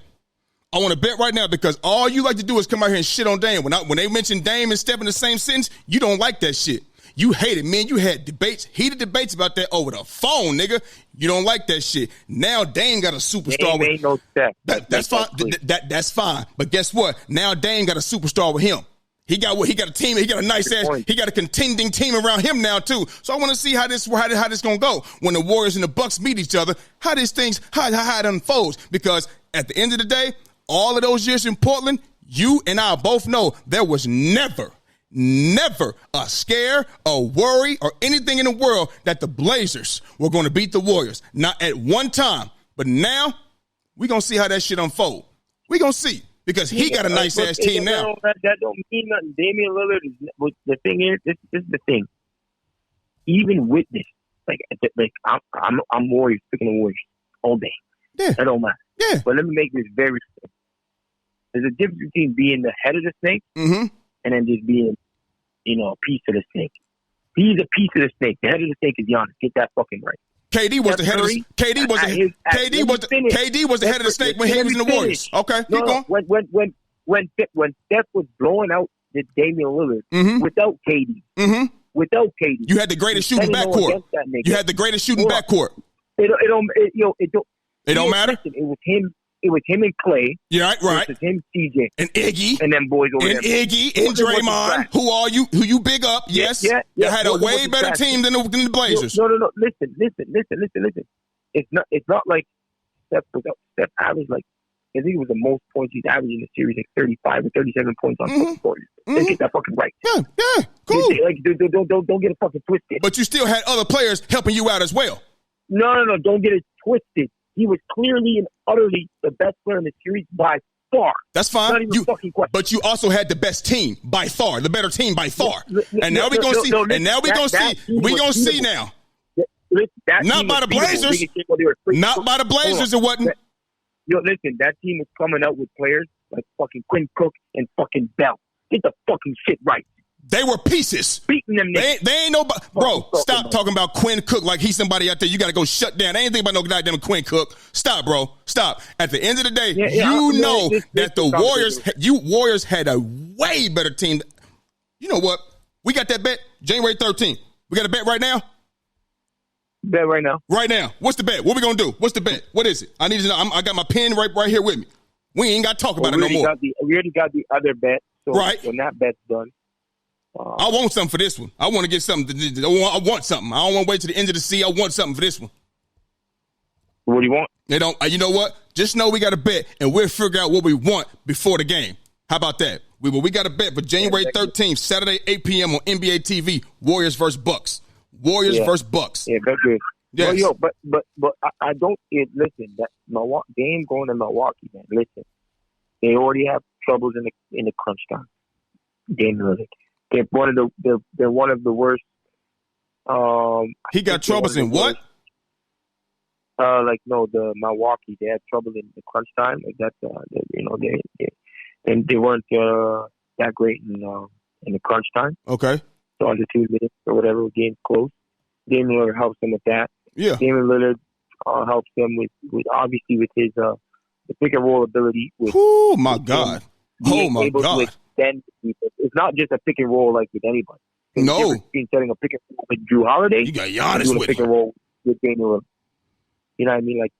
Speaker 3: Because all you like to do is come out here and shit on Dame. When they mention Dame and Steph in the same sentence, you don't like that shit. You hate it, man. You had heated debates about that over the phone, nigga. You don't like that shit. Now Dame got a superstar.
Speaker 4: Dame ain't no Steph.
Speaker 3: That's fine. That's fine. But guess what? Now Dame got a superstar with him. He got a team. He got a nice ass. He got a contending team around him now too. So I want to see how this gonna go when the Warriors and the Bucks meet each other. How it unfolds. Because at the end of the day, all of those years in Portland, you and I both know there was never a scare, a worry, or anything in the world that the Blazers were going to beat the Warriors. Not at one time. But now, we're going to see how that shit unfold. We're going to see. Because he got a nice-ass team now.
Speaker 4: That don't mean nothing. Damian Lillard the thing is, this is the thing. Even with this, I'm Warriors, picking the Warriors all day.
Speaker 3: Yeah.
Speaker 4: That don't matter.
Speaker 3: Yeah.
Speaker 4: But let me make this very simple. There's a difference between being the head of the snake and then just being, a piece of the snake. He's a piece of the snake. The head of the snake is Giannis. Get that fucking right.
Speaker 3: KD was the head of the KD was the head of the snake when he was in the Warriors. Okay, keep going.
Speaker 4: When Steph was blowing out the Damian Lillard without KD,
Speaker 3: you had the greatest shooting backcourt. It don't matter.
Speaker 4: It was him and Clay.
Speaker 3: Yeah, right.
Speaker 4: It was him, CJ,
Speaker 3: and Iggy,
Speaker 4: and them boys over there.
Speaker 3: And Iggy and Draymond, who you big up? Yes, you had a way better team than the Blazers.
Speaker 4: No. Listen. It's not like Steph averaged I think it was the most points he's averaged in the series, 35 or 37 points on fucking quarters. Let's get that fucking right.
Speaker 3: Yeah, cool.
Speaker 4: Don't get it fucking twisted.
Speaker 3: But you still had other players helping you out as well.
Speaker 4: No, don't get it twisted. He was clearly and utterly the best player in the series by far.
Speaker 3: That's fine.
Speaker 4: Not even fucking question.
Speaker 3: But you also had the best team by far, the better team by far. And now we're gonna see. We're gonna see now. Not by the Blazers. Not by the Blazers. It wasn't.
Speaker 4: Listen, that team is coming out with players like fucking Quinn Cook and fucking Bell. Get the fucking shit right.
Speaker 3: They were pieces.
Speaker 4: Beating them niggas.
Speaker 3: They ain't nobody. Bro, stop talking about Quinn Cook like he's somebody out there. You got to go shut down. They ain't think about no goddamn Quinn Cook. Stop, bro. Stop. At the end of the day, that the Warriors had a way better team. You know what? We got that bet January 13th. We got a bet right now?
Speaker 4: Bet right now.
Speaker 3: Right now. What's the bet? What we going to do? What's the bet? What is it? I need to know. I got my pen right here with me. We ain't got to talk about it
Speaker 4: we
Speaker 3: no more.
Speaker 4: We already got the other bet. So
Speaker 3: right.
Speaker 4: When that bet's done.
Speaker 3: I want something for this one. I want to get something. I want something. I don't want to wait to the end of the sea. I want something for this one.
Speaker 4: What do you want?
Speaker 3: They don't. You know what? Just know we got a bet, and we'll figure out what we want before the game. How about that? We got a bet for January 13th, Saturday, 8 p.m. on NBA TV. Warriors versus Bucks. Warriors versus Bucks.
Speaker 4: Yeah, that's good.
Speaker 3: Yes.
Speaker 4: Well, but I don't. Listen, that game going to Milwaukee, man. Listen, they already have troubles in the crunch time. Game Lillard. They're one of the worst.
Speaker 3: He got troubles in what?
Speaker 4: The Milwaukee, they had trouble in the crunch time. Like that's they weren't that great in the crunch time.
Speaker 3: Okay.
Speaker 4: So under 2 minutes or whatever, game's close. Damian Lillard helps them with that.
Speaker 3: Yeah.
Speaker 4: Damian Lillard helps them with obviously with his the pick and roll ability.
Speaker 3: Oh my God! Oh my God!
Speaker 4: It's not just a pick and roll like with anybody.
Speaker 3: No.
Speaker 4: Between setting a pick and roll with Jrue Holiday,
Speaker 3: you got Giannis
Speaker 4: doing
Speaker 3: with
Speaker 4: a pick and roll with Damian Lillard. You know what I mean? Like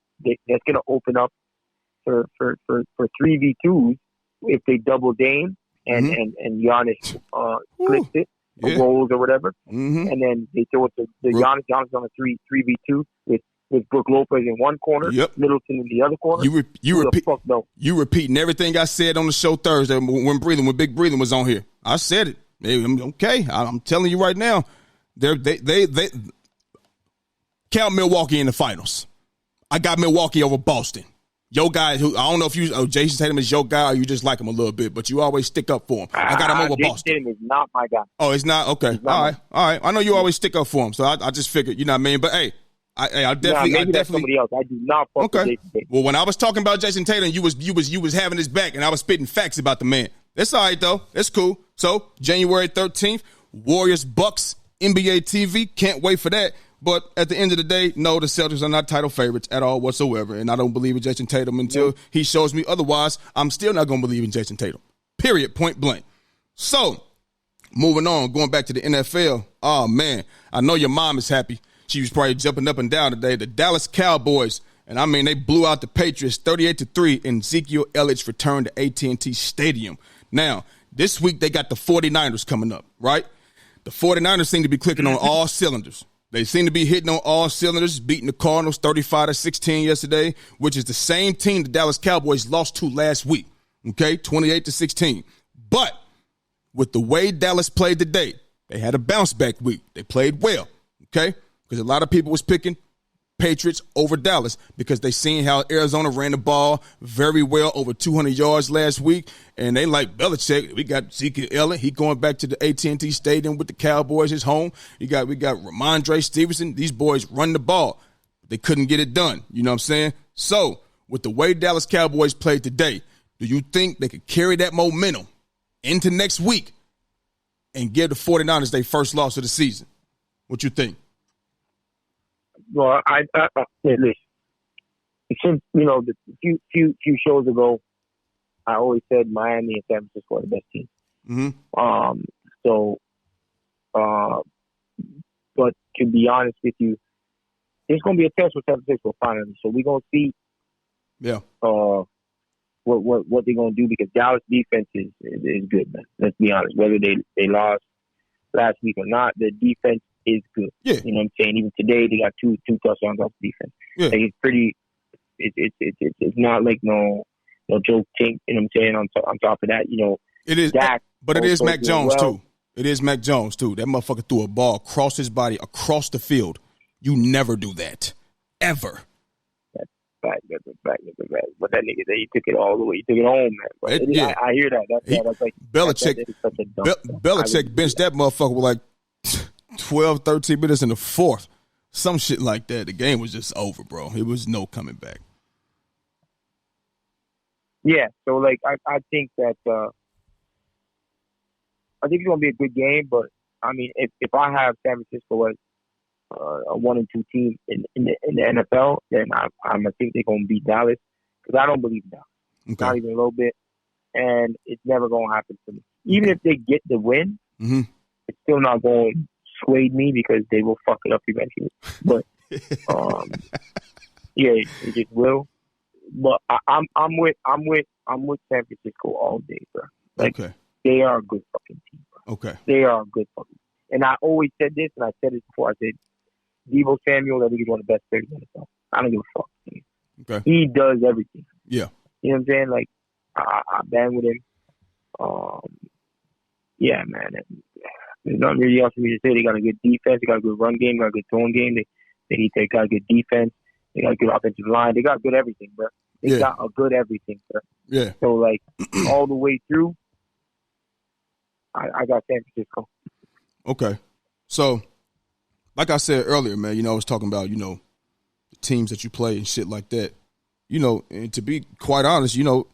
Speaker 4: that's going to open up for 3v2s if they double Dame and Giannis splits it or rolls or whatever, and then they throw it to Giannis. Giannis on a 3v2 with Brook Lopez in one corner, Middleton in the other corner.
Speaker 3: You repeating everything I said on the show Thursday when Big Breathing was on here. I said it. Okay, I'm telling you right now, they count Milwaukee in the finals. I got Milwaukee over Boston. Your guy, who I don't know if Jason Tatum is your guy or you just like him a little bit, but you always stick up for him. I got him over
Speaker 4: Jason
Speaker 3: Boston.
Speaker 4: Tatum is not my guy.
Speaker 3: Oh, it's not? Okay. All right. I know you always stick up for him, so I just figured, you know what I mean? But hey, I definitely.
Speaker 4: That's somebody else. I do not fuck with Jason Tatum.
Speaker 3: Well, when I was talking about Jason Tatum, you was having his back, and I was spitting facts about the man. That's all right though. That's cool. So January 13th, Warriors Bucks, NBA TV. Can't wait for that. But at the end of the day, no, the Celtics are not title favorites at all whatsoever, and I don't believe in Jason Tatum until he shows me otherwise. I'm still not going to believe in Jason Tatum. Period. Point blank. So moving on, going back to the NFL. Oh man, I know your mom is happy. She was probably jumping up and down today. The Dallas Cowboys, and I mean they blew out the Patriots 38-3, and Ezekiel Elliott's returned to AT&T Stadium. Now, this week they got the 49ers coming up, right? The 49ers seem to be clicking on all cylinders. They seem to be hitting on all cylinders, beating the Cardinals 35-16 yesterday, which is the same team the Dallas Cowboys lost to last week, okay, 28-16. But with the way Dallas played today, they had a bounce-back week. They played well, okay, because a lot of people was picking Patriots over Dallas because they seen how Arizona ran the ball very well, over 200 yards last week, and they like Belichick. We got Ezekiel Elliott. He going back to the AT&T Stadium with the Cowboys, his home. We got Ramondre Stevenson. These boys run the ball. They couldn't get it done. You know what I'm saying? So with the way Dallas Cowboys played today, do you think they could carry that momentum into next week and give the 49ers their first loss of the season? What you think?
Speaker 4: Well, listen. Since the few shows ago, I always said Miami and San Francisco are the best teams.
Speaker 3: Mm-hmm.
Speaker 4: But to be honest with you, it's going to be a test for San Francisco finally. So we're going to see, what they're going to do, because Dallas defense is good, man. Let's be honest. Whether they lost last week or not, the defense is good.
Speaker 3: Yeah.
Speaker 4: You know what I'm saying? Even today, they got two touchdowns off defense.
Speaker 3: Yeah.
Speaker 4: Like it's pretty. It's not like no joke thing. You know what I'm saying? On top of that,
Speaker 3: it is.
Speaker 4: Dak,
Speaker 3: but it is Mac Jones
Speaker 4: well.
Speaker 3: too. It is Mac Jones too. That motherfucker threw a ball across his body, across the field. You never do that, ever.
Speaker 4: That's fact. But that nigga, he took it all the way. He took it home, man. But I hear that. That's like
Speaker 3: Belichick. Belichick benched that motherfucker with like 12, 13 minutes in the fourth. Some shit like that. The game was just over, bro. It was no coming back.
Speaker 4: Yeah, so like I think that I think it's gonna be a good game, but I mean if I have San Francisco as a 1 and 2 team in the NFL, then I think they're gonna beat Dallas, because I don't believe in Dallas.
Speaker 3: Okay.
Speaker 4: Not even a little bit, and it's never gonna happen for me. Even if they get the win, it's still not going to sway me, because they will fuck it up eventually. But yeah, it just will. But I'm with I'm with San Francisco all day, bro. Like,
Speaker 3: Okay.
Speaker 4: they are a good fucking team, bro.
Speaker 3: Okay.
Speaker 4: They are a good fucking team. And I always said this, and I said it before. I said, Deebo Samuel, I think he's one of the best players in the NFL. I don't give a fuck.
Speaker 3: Okay.
Speaker 4: He does everything.
Speaker 3: Yeah.
Speaker 4: You know what I'm saying? Like, I bang with him. Yeah, man. There's nothing really else for me to say. They got a good defense. They got a good run game. They got a good throwing game. They got a good defense. They got a good offensive line. They got good everything, bro. They got a good everything, bro.
Speaker 3: Yeah.
Speaker 4: So, like, all the way through, I got San Francisco.
Speaker 3: Okay. So, like I said earlier, man, I was talking about, the teams that you play and shit like that. And to be quite honest, the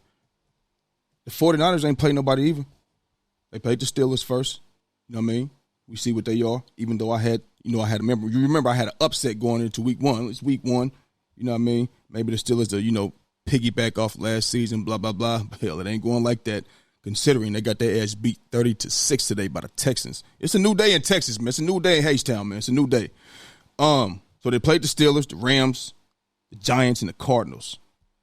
Speaker 3: 49ers ain't played nobody even. They played the Steelers first. You know what I mean? We see what they are, even though I had I had an upset going into week one. It's week one. You know what I mean? Maybe the Steelers are, piggyback off last season, blah, blah, blah. But hell, it ain't going like that, considering they got their ass beat 30-6 today by the Texans. It's a new day in Texas, man. It's a new day in H-Town, man. It's a new day. So they played the Steelers, the Rams, the Giants, and the Cardinals.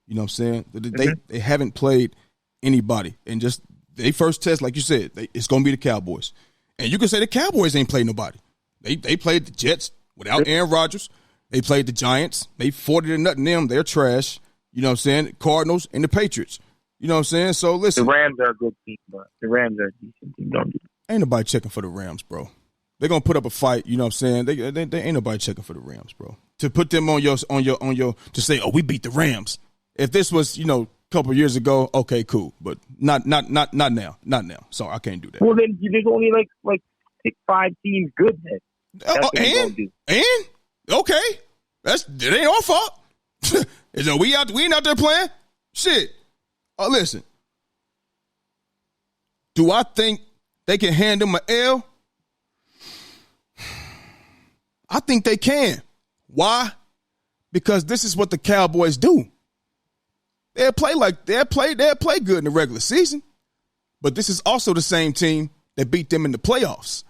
Speaker 3: You know what I'm saying? They haven't played anybody. And just they first test, like you said, it's going to be the Cowboys. And you can say the Cowboys ain't played nobody. They played the Jets without Aaron Rodgers. They played the Giants. They 40-0 them. They're trash. You know what I'm saying? Cardinals and the Patriots. You know what I'm saying? So listen.
Speaker 4: The Rams are a good team, bro. The Rams are a decent team. Don't do that.
Speaker 3: Ain't nobody checking for the Rams, bro. They're gonna put up a fight. You know what I'm saying? They ain't nobody checking for the Rams, bro. To put them on your to say, oh, we beat the Rams. If this was a couple years ago, okay, cool, but not now, not now. So I can't do that.
Speaker 4: Well, then there's only like 6-5 teams good then.
Speaker 3: And okay, it ain't our fault. we ain't out there playing shit. Listen, do I think they can hand them an L? I think they can. Why? Because this is what the Cowboys do. They'll play good in the regular season, but this is also the same team that beat them in the playoffs.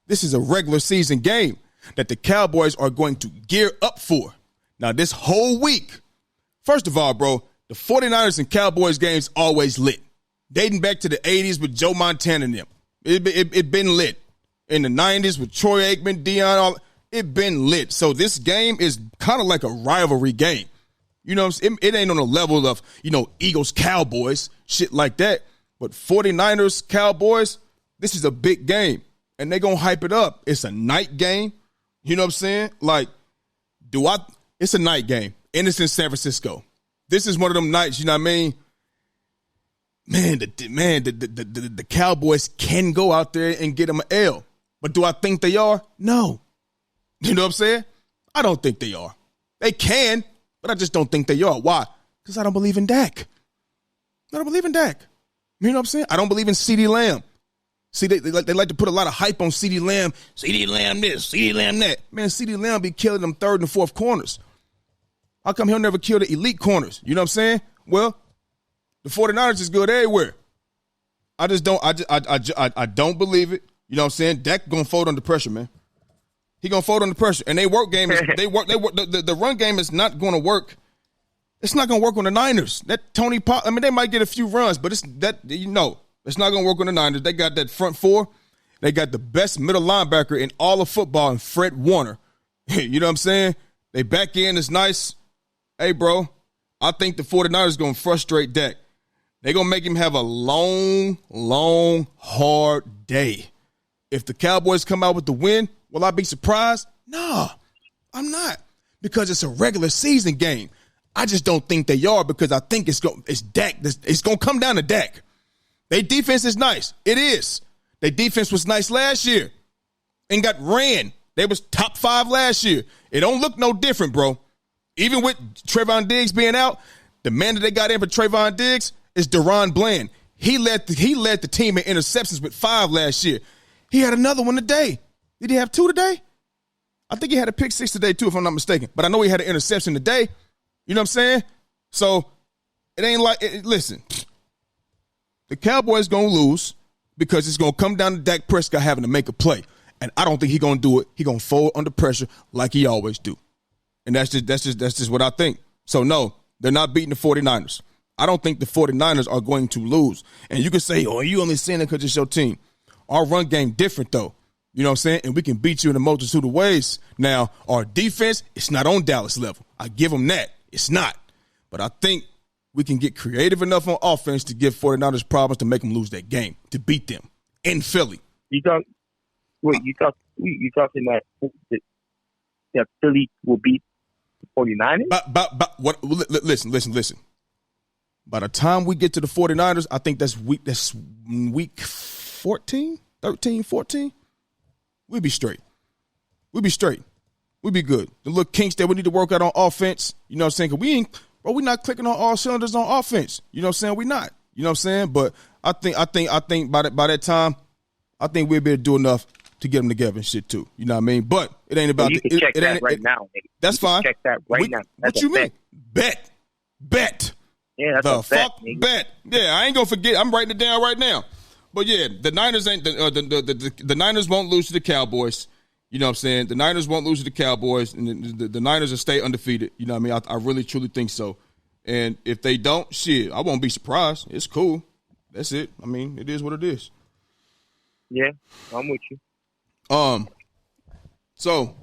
Speaker 3: This is a regular season game that the Cowboys are going to gear up for. Now, this whole week, first of all, bro, the 49ers and Cowboys games always lit. Dating back to the 80s with Joe Montana and them. It been lit. In the 90s with Troy Aikman, Deion, it been lit. So this game is kind of like a rivalry game. You know what I'm saying? It ain't on the level of, Eagles, Cowboys, shit like that. But 49ers, Cowboys, this is a big game. And they going to hype it up. It's a night game. You know what I'm saying? Like, it's a night game. And it's in San Francisco. This is one of them nights, you know what I mean? The Cowboys can go out there and get them an L. But do I think they are? No. You know what I'm saying? I don't think they are. They can, but I just don't think they are. Why? Because I don't believe in Dak. I don't believe in Dak. You know what I'm saying? I don't believe in CeeDee Lamb. See, they like to put a lot of hype on CeeDee Lamb. CeeDee Lamb this, CeeDee Lamb that. Man, CeeDee Lamb be killing them third and fourth corners. How come he'll never kill the elite corners? You know what I'm saying? Well, the 49ers is good everywhere. I just don't. I don't believe it. You know what I'm saying? Dak gonna fold under pressure, man. He gonna fold under pressure, and they work game is they work. The run game is not going to work. It's not gonna work on the Niners. That Tony Pop. I mean, they might get a few runs, but it's not gonna work on the Niners. They got that front four. They got the best middle linebacker in all of football, and Fred Warner. You know what I'm saying? They back end is nice. Hey, bro, I think the 49ers going to frustrate Dak. They're going to make him have a long, hard day. If the Cowboys come out with the win, will I be surprised? No, I'm not, because it's a regular season game. I just don't think they are, because I think it's Dak. It's going to come down to Dak. Their defense is nice. It is. Their defense was nice last year and got ran. They was top 5 last year. It don't look no different, bro. Even with Trayvon Diggs being out, the man that they got in for Trayvon Diggs is Deron Bland. He led the team in interceptions with 5 last year. He had another one today. Did he have 2 today? I think he had a pick 6 today too, if I'm not mistaken. But I know he had an interception today. You know what I'm saying? So it ain't like listen. The Cowboys gonna lose because it's gonna come down to Dak Prescott having to make a play, and I don't think he's gonna do it. He gonna fold under pressure like he always do. And that's just what I think. So, no, they're not beating the 49ers. I don't think the 49ers are going to lose. And you can say, oh, you only saying it because it's your team. Our run game different, though. You know what I'm saying? And we can beat you in a multitude of ways. Now, our defense, it's not on Dallas level. I give them that. It's not. But I think we can get creative enough on offense to give 49ers problems to make them lose that game, to beat them in Philly.
Speaker 4: You talking that Philly will beat the 49ers?
Speaker 3: Listen. By the time we get to the 49ers, I think that's week 14, 13, 14. We'll be straight. We'll be good. The little kinks that we need to work out on offense, you know what I'm saying? Because we're not clicking on all cylinders on offense. You know what I'm saying? We're not. You know what I'm saying? But I think by that time, I think we'll be able to do enough to get them together and shit too. You know what I mean? But it ain't about
Speaker 4: you can check that right now. Nigga.
Speaker 3: That's fine.
Speaker 4: Check that right now.
Speaker 3: What you mean? Bet.
Speaker 4: Yeah, that's
Speaker 3: the
Speaker 4: a
Speaker 3: fuck bet. Yeah, I ain't gonna forget. I'm writing it down right now. But yeah, the Niners ain't the Niners won't lose to the Cowboys. You know what I'm saying? The Niners won't lose to the Cowboys, and the Niners will stay undefeated. You know what I mean? I really, truly think so. And if they don't, shit, I won't be surprised. It's cool. That's it. I mean, it is what it is.
Speaker 4: Yeah, I'm with you.
Speaker 3: So,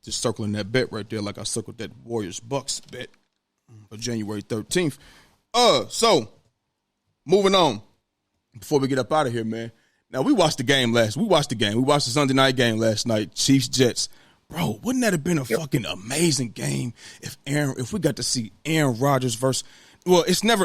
Speaker 3: just circling that bet right there like I circled that Warriors-Bucks bet for January 13th. So, moving on. Before we get up out of here, man. Now, we watched the game. We watched the Sunday night game last night, Chiefs-Jets. Bro, wouldn't that have been a fucking amazing game if we got to see Aaron Rodgers versus – well, it's never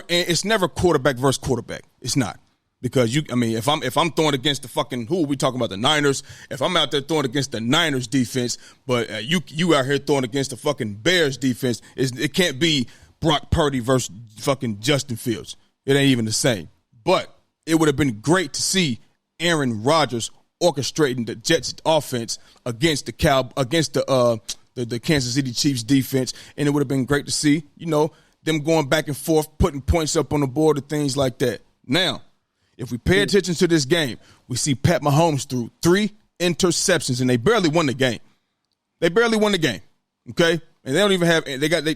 Speaker 3: quarterback versus quarterback. It's not. Because if I'm throwing against the fucking – who are we talking about? The Niners. If I'm out there throwing against the Niners defense, but you out here throwing against the fucking Bears defense, it can't be Brock Purdy versus fucking Justin Fields. It ain't even the same. But – it would have been great to see Aaron Rodgers orchestrating the Jets offense against the Kansas City Chiefs defense, and it would have been great to see, them going back and forth, putting points up on the board and things like that. Now, if we pay attention to this game, we see Pat Mahomes threw 3 interceptions, and they barely won the game. Okay? And they don't even have –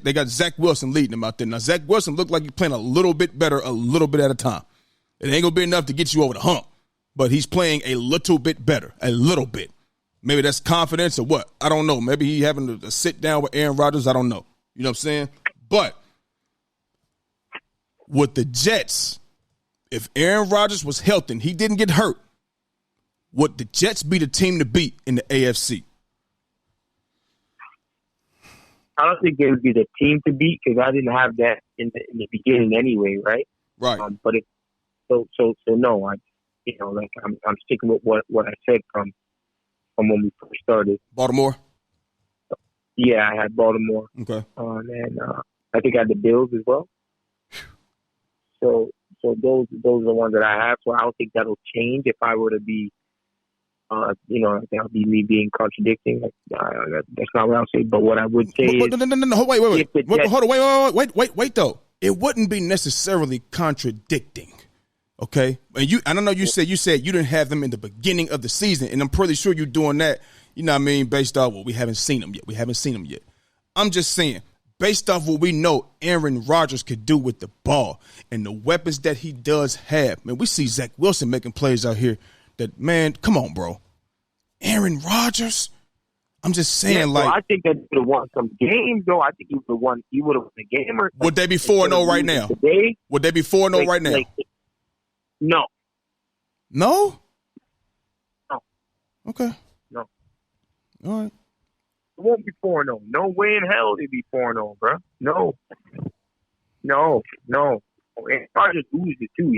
Speaker 3: they got Zach Wilson leading them out there. Now, Zach Wilson looked like he's playing a little bit better a little bit at a time. It ain't going to be enough to get you over the hump, but he's playing a little bit better, a little bit. Maybe that's confidence or what? I don't know. Maybe he having a sit down with Aaron Rodgers. I don't know. You know what I'm saying? But with the Jets, if Aaron Rodgers was healthy and he didn't get hurt, would the Jets be the team to beat in the AFC?
Speaker 4: I don't think they would be the team to beat because I didn't have that in the beginning anyway, right?
Speaker 3: Right.
Speaker 4: But no, I'm sticking with what I said from when we first started.
Speaker 3: Baltimore?
Speaker 4: Yeah, I had Baltimore.
Speaker 3: Okay.
Speaker 4: And I think I had the Bills as well. So those are the ones that I have. So I don't think that'll change if I were to be, I think I'll be me being contradicting. That's not what I'll say. But what I would say is,
Speaker 3: no. Wait, though. It wouldn't be necessarily contradicting. Okay, and I don't know. You said you didn't have them in the beginning of the season, and I'm pretty sure you're doing that. You know what I mean? Based off we haven't seen them yet. I'm just saying, based off what we know, Aaron Rodgers could do with the ball and the weapons that he does have. Man, we see Zach Wilson making plays out here. That man, come on, bro. Aaron Rodgers. I'm just saying,
Speaker 4: I think that he would have won some games, though. I think he would have won the game.
Speaker 3: Would they be 4-0 right now?
Speaker 4: Today?
Speaker 3: Would they be 4-0 right now?
Speaker 4: No.
Speaker 3: No?
Speaker 4: No.
Speaker 3: Okay.
Speaker 4: No.
Speaker 3: All right.
Speaker 4: It won't be 4-0. No way in hell they'd be 4-0, bro. No. And Rodgers loses it too,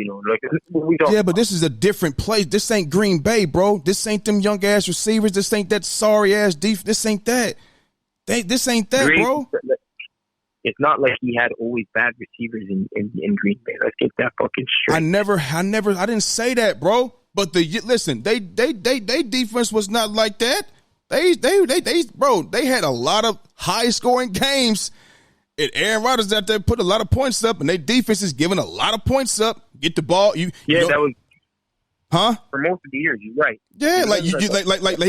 Speaker 3: Yeah, but this is a different place. This ain't Green Bay, bro. This ain't them young ass receivers. This ain't that sorry ass defense. This ain't that. This ain't that, bro.
Speaker 4: It's not like he had always bad receivers in Green Bay. Let's get that fucking straight.
Speaker 3: I didn't say that, bro. But listen, they defense was not like that. They had a lot of high scoring games. And Aaron Rodgers out there put a lot of points up, and their defense is giving a lot of points up. Get the ball.
Speaker 4: That was.
Speaker 3: Huh?
Speaker 4: For most of the years, you're right.
Speaker 3: Yeah, like he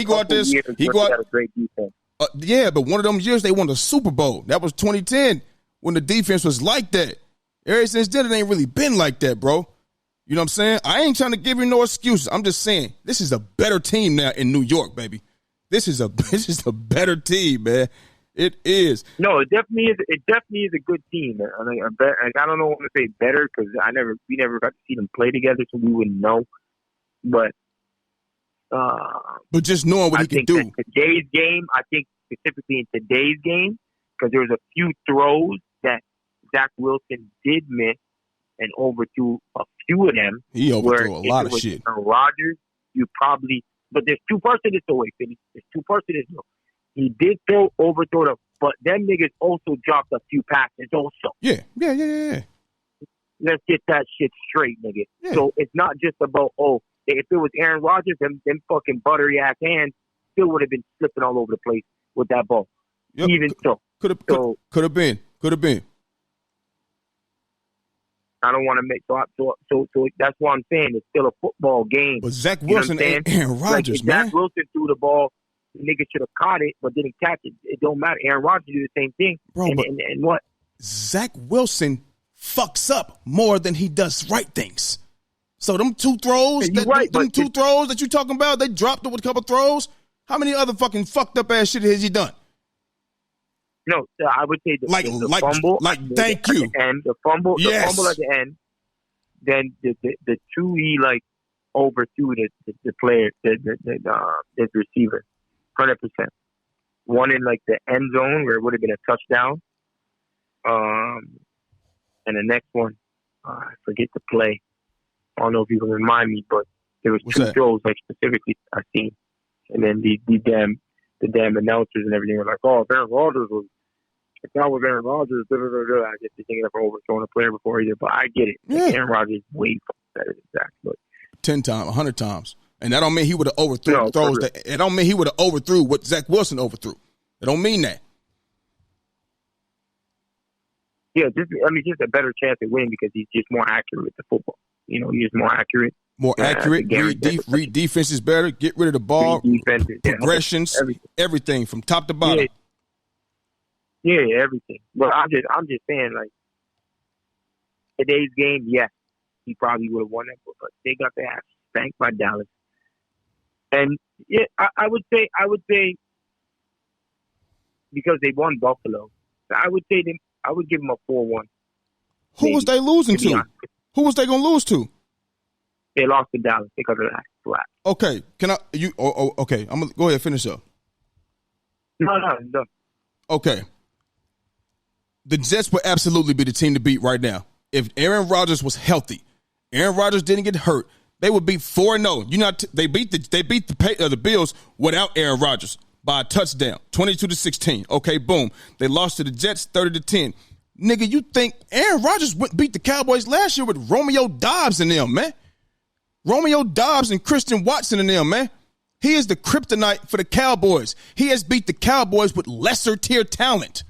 Speaker 3: go out there. He go out.
Speaker 4: A great defense.
Speaker 3: Yeah, but one of them years they won the Super Bowl. That was 2010 when the defense was like that. Ever since then, it ain't really been like that, bro. You know what I'm saying? I ain't trying to give you no excuses. I'm just saying this is a better team now in New York, baby. This is a better team, man. It is.
Speaker 4: No, it definitely is. It definitely is a good team. I mean, I don't know what to say better because we never got to see them play together, so we wouldn't know. But
Speaker 3: just knowing what he can do.
Speaker 4: Today's game, I think specifically in today's game, because there was a few throws that Zach Wilson did miss and overthrew a few of them.
Speaker 3: He overthrew a lot of shit.
Speaker 4: Rodgers, you probably, but there's two percentages away, Philly. There's two percentages. He did overthrow them, but them niggas also dropped a few passes also.
Speaker 3: Yeah.
Speaker 4: Let's get that shit straight, nigga. Yeah. So it's not just about, if it was Aaron Rodgers, them fucking buttery ass hands still would have been slipping all over the place with that ball.
Speaker 3: Yep.
Speaker 4: Even so.
Speaker 3: Could have been.
Speaker 4: I don't want to make so that's why I'm saying it's still a football game.
Speaker 3: But Zach Wilson ain't Aaron Rodgers, man.
Speaker 4: Zach Wilson threw the ball, the nigga should have caught it, but didn't catch it. It don't matter. Aaron Rodgers do the same thing.
Speaker 3: Bro,
Speaker 4: and what?
Speaker 3: Zach Wilson fucks up more than he does right things. So them two throws, two throws that you talking about, they dropped it with a couple throws. How many other fucking fucked up ass shit has he done?
Speaker 4: No, I would say the fumble.
Speaker 3: Thank you.
Speaker 4: And the fumble at the end. Then the two he overthrew the player, the receiver, 100%. One in the end zone where it would have been a touchdown. And the next one, I forget the play. I don't know if you can remind me, but there was two throws specifically I seen, and then the damn announcers and everything were like, "Oh, if Aaron Rodgers was, if that was Aaron Rodgers, I guess they're thinking of overthrowing a player before either." But I get it. Yeah. Aaron Rodgers is way better than Zach, but
Speaker 3: 10 times, 100 times, and that don't mean he would have overthrew throws. It don't mean he would have overthrew what Zach Wilson overthrew. It don't mean that.
Speaker 4: Yeah, just a better chance of winning because he's just more accurate with the football. He's just more accurate.
Speaker 3: Read defenses better. Get rid of the ball. Progressions, everything from top to bottom.
Speaker 4: Yeah, everything. But I'm just saying, today's game, yes, he probably would have won that, but they got their ass spanked by Dallas. And yeah, I would say because they won Buffalo, I would give them a 4-1.
Speaker 3: Who was they losing to? Who was they going to lose to?
Speaker 4: They lost to Dallas because of that flat.
Speaker 3: Okay, okay, I'm going to go ahead and finish up.
Speaker 4: No.
Speaker 3: Okay. The Jets would absolutely be the team to beat right now. If Aaron Rodgers was healthy, Aaron Rodgers didn't get hurt, they would be 4-0. They beat the Bills without Aaron Rodgers by a touchdown, 22-16. Okay, boom. They lost to the Jets 30-10. Nigga, you think Aaron Rodgers beat the Cowboys last year with Romeo Doubs in them, man? Romeo Doubs and Christian Watson in them, man. He is the kryptonite for the Cowboys. He has beat the Cowboys with lesser tier talent.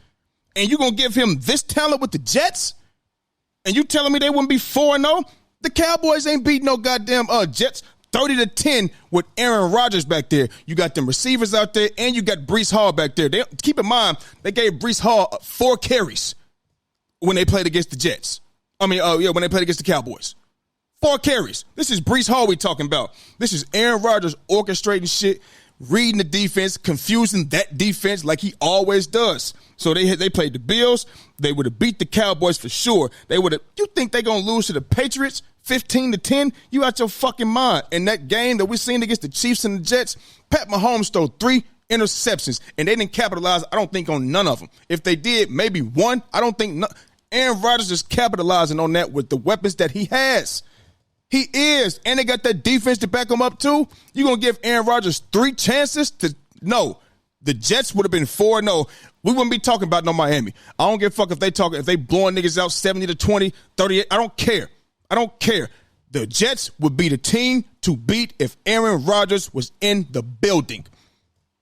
Speaker 3: And you going to give him this talent with the Jets? And you telling me they wouldn't be 4-0? The Cowboys ain't beat no goddamn Jets 30-10 with Aaron Rodgers back there. You got them receivers out there, and you got Breece Hall back there. Keep in mind, they gave Breece Hall 4 carries when they played against the Jets. When they played against the Cowboys. 4 carries. This is Breece Hall we talking about. This is Aaron Rodgers orchestrating shit, reading the defense, confusing that defense like he always does. So they played the Bills. They would have beat the Cowboys for sure. You think they going to lose to the Patriots 15-10? You out your fucking mind. In that game that we seen against the Chiefs and the Jets, Pat Mahomes threw 3 interceptions, and they didn't capitalize, I don't think, on none of them. If they did, maybe one. I don't think Aaron Rodgers is capitalizing on that with the weapons that he has. He is. And they got that defense to back him up, too. You going to give Aaron Rodgers 3 chances to – no. The Jets would have been 4-0. We wouldn't be talking about no Miami. I don't give a fuck if they blowing niggas out 70-20, 38. I don't care. The Jets would be the team to beat if Aaron Rodgers was in the building.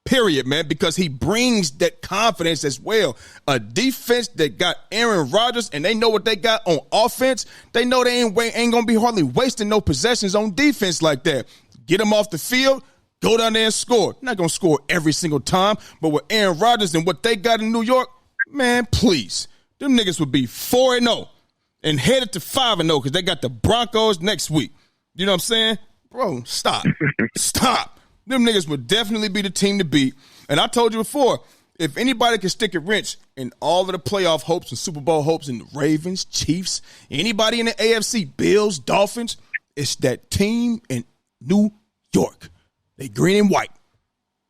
Speaker 3: Period, man, because he brings that confidence as well. A defense that got Aaron Rodgers and they know what they got on offense, they know they ain't going to be hardly wasting no possessions on defense like that. Get them off the field, go down there and score. Not going to score every single time, but with Aaron Rodgers and what they got in New York, man, please. Them niggas would be 4-0. and headed to 5-0 because they got the Broncos next week. You know what I'm saying? Bro, stop. Stop. Them niggas would definitely be the team to beat. And I told you before, if anybody can stick a wrench in all of the playoff hopes and Super Bowl hopes in the Ravens, Chiefs, anybody in the AFC, Bills, Dolphins, it's that team in New York. They green and white.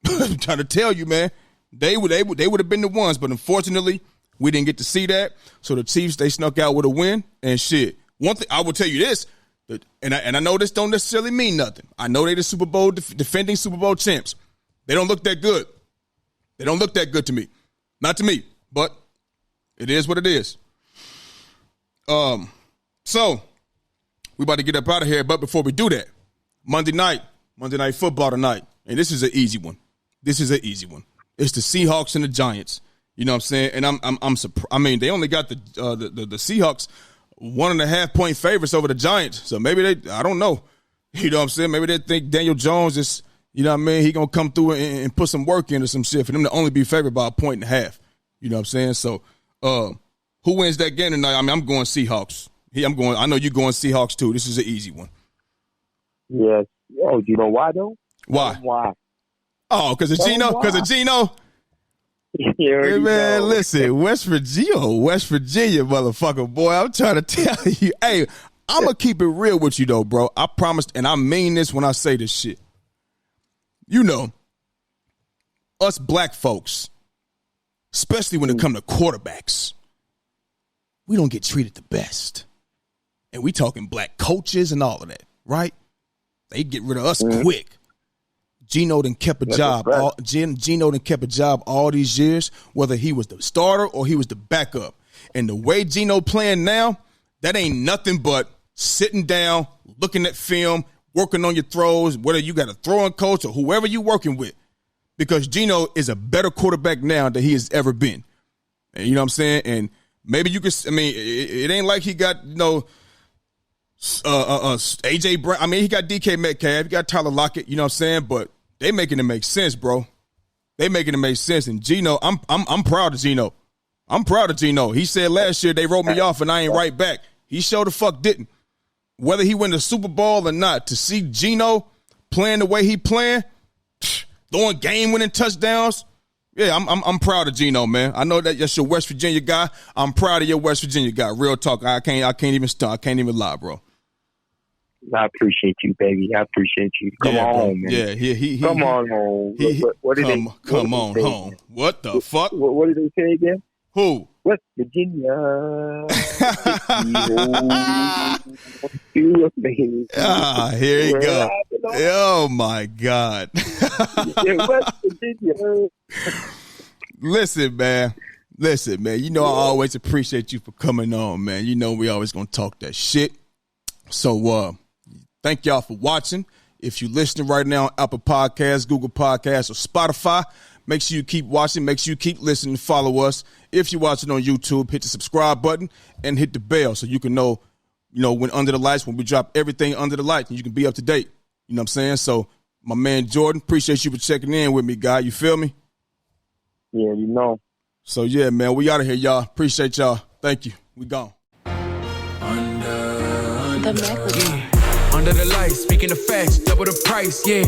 Speaker 3: I'm trying to tell you, man. They would have been the ones, but unfortunately, we didn't get to see that. So the Chiefs, they snuck out with a win and shit. One thing I will tell you this, and I know this don't necessarily mean nothing. I know they the Super Bowl defending Super Bowl champs. They don't look that good. They don't look that good to me. Not to me, but it is what it is. So we about to get up out of here, but before we do that, Monday night football tonight, and this is an easy one. It's the Seahawks and the Giants. You know what I'm saying? And I'm surprised. I mean, they only got the Seahawks 1.5 point favorites over the Giants. So maybe I don't know. You know what I'm saying? Maybe they think Daniel Jones is, you know what I mean, he gonna come through and put some work into some shit for them to only be favored by 1.5 points. You know what I'm saying? So who wins that game tonight? I mean, I'm going Seahawks. I know you're going Seahawks too. This is an easy one.
Speaker 4: Yes. Oh, do you know why though?
Speaker 3: Why?
Speaker 4: Why?
Speaker 3: Oh, because of Geno? Because of Geno? Hey, man, listen, West Virginia, motherfucker, boy. I'm trying to tell you. Hey, I'm going to keep it real with you, though, bro. I promised, and I mean this when I say this shit. You know, us black folks, especially when it comes to quarterbacks, we don't get treated the best. And we talking black coaches and all of that, right? They get rid of us quick. Geno done kept a job. Geno done kept a job all these years, whether he was the starter or he was the backup. And the way Geno playing now, that ain't nothing but sitting down, looking at film, working on your throws, whether you got a throwing coach or whoever you working with. Because Geno is a better quarterback now than he has ever been. And you know what I'm saying? And maybe you could, I mean, it ain't like he got, you know, AJ Brown. I mean, he got DK Metcalf, he got Tyler Lockett, you know what I'm saying? But they making it make sense, bro. They making it make sense. And Geno, I'm proud of Geno. I'm proud of Geno. He said last year they wrote me off and I ain't right back. He sure the fuck didn't. Whether he win the Super Bowl or not, to see Geno playing the way he playing, throwing game-winning touchdowns, yeah, I'm proud of Geno, man. I know that's your West Virginia guy. I'm proud of your West Virginia guy. Real talk. I can't even stunt. I can't even lie, bro.
Speaker 4: I appreciate you, baby. I appreciate you. Come on home, man.
Speaker 3: Yeah, he
Speaker 4: come on home. What did
Speaker 3: come on home. What the fuck?
Speaker 4: What did they say again?
Speaker 3: Who?
Speaker 4: West Virginia.
Speaker 3: Here you go. Oh my God.
Speaker 4: West Virginia.
Speaker 3: Listen, man. You know I always appreciate you for coming on, man. You know we always gonna talk that shit. So thank y'all for watching. If you're listening right now on Apple Podcasts, Google Podcasts, or Spotify, make sure you keep watching. Make sure you keep listening. Follow us. If you're watching on YouTube, hit the subscribe button and hit the bell so you can know, when Under the Lights, when we drop everything under the lights, and you can be up to date. You know what I'm saying? So, my man Jordan, appreciate you for checking in with me, guy. You feel me?
Speaker 4: Yeah, you know.
Speaker 3: So, yeah, man, we out of here, y'all. Appreciate y'all. Thank you. We gone.
Speaker 2: Under the lights, speaking of facts, double the price, yeah.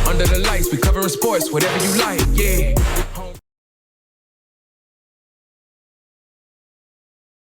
Speaker 2: Under the lights, we covering sports, whatever you like, yeah.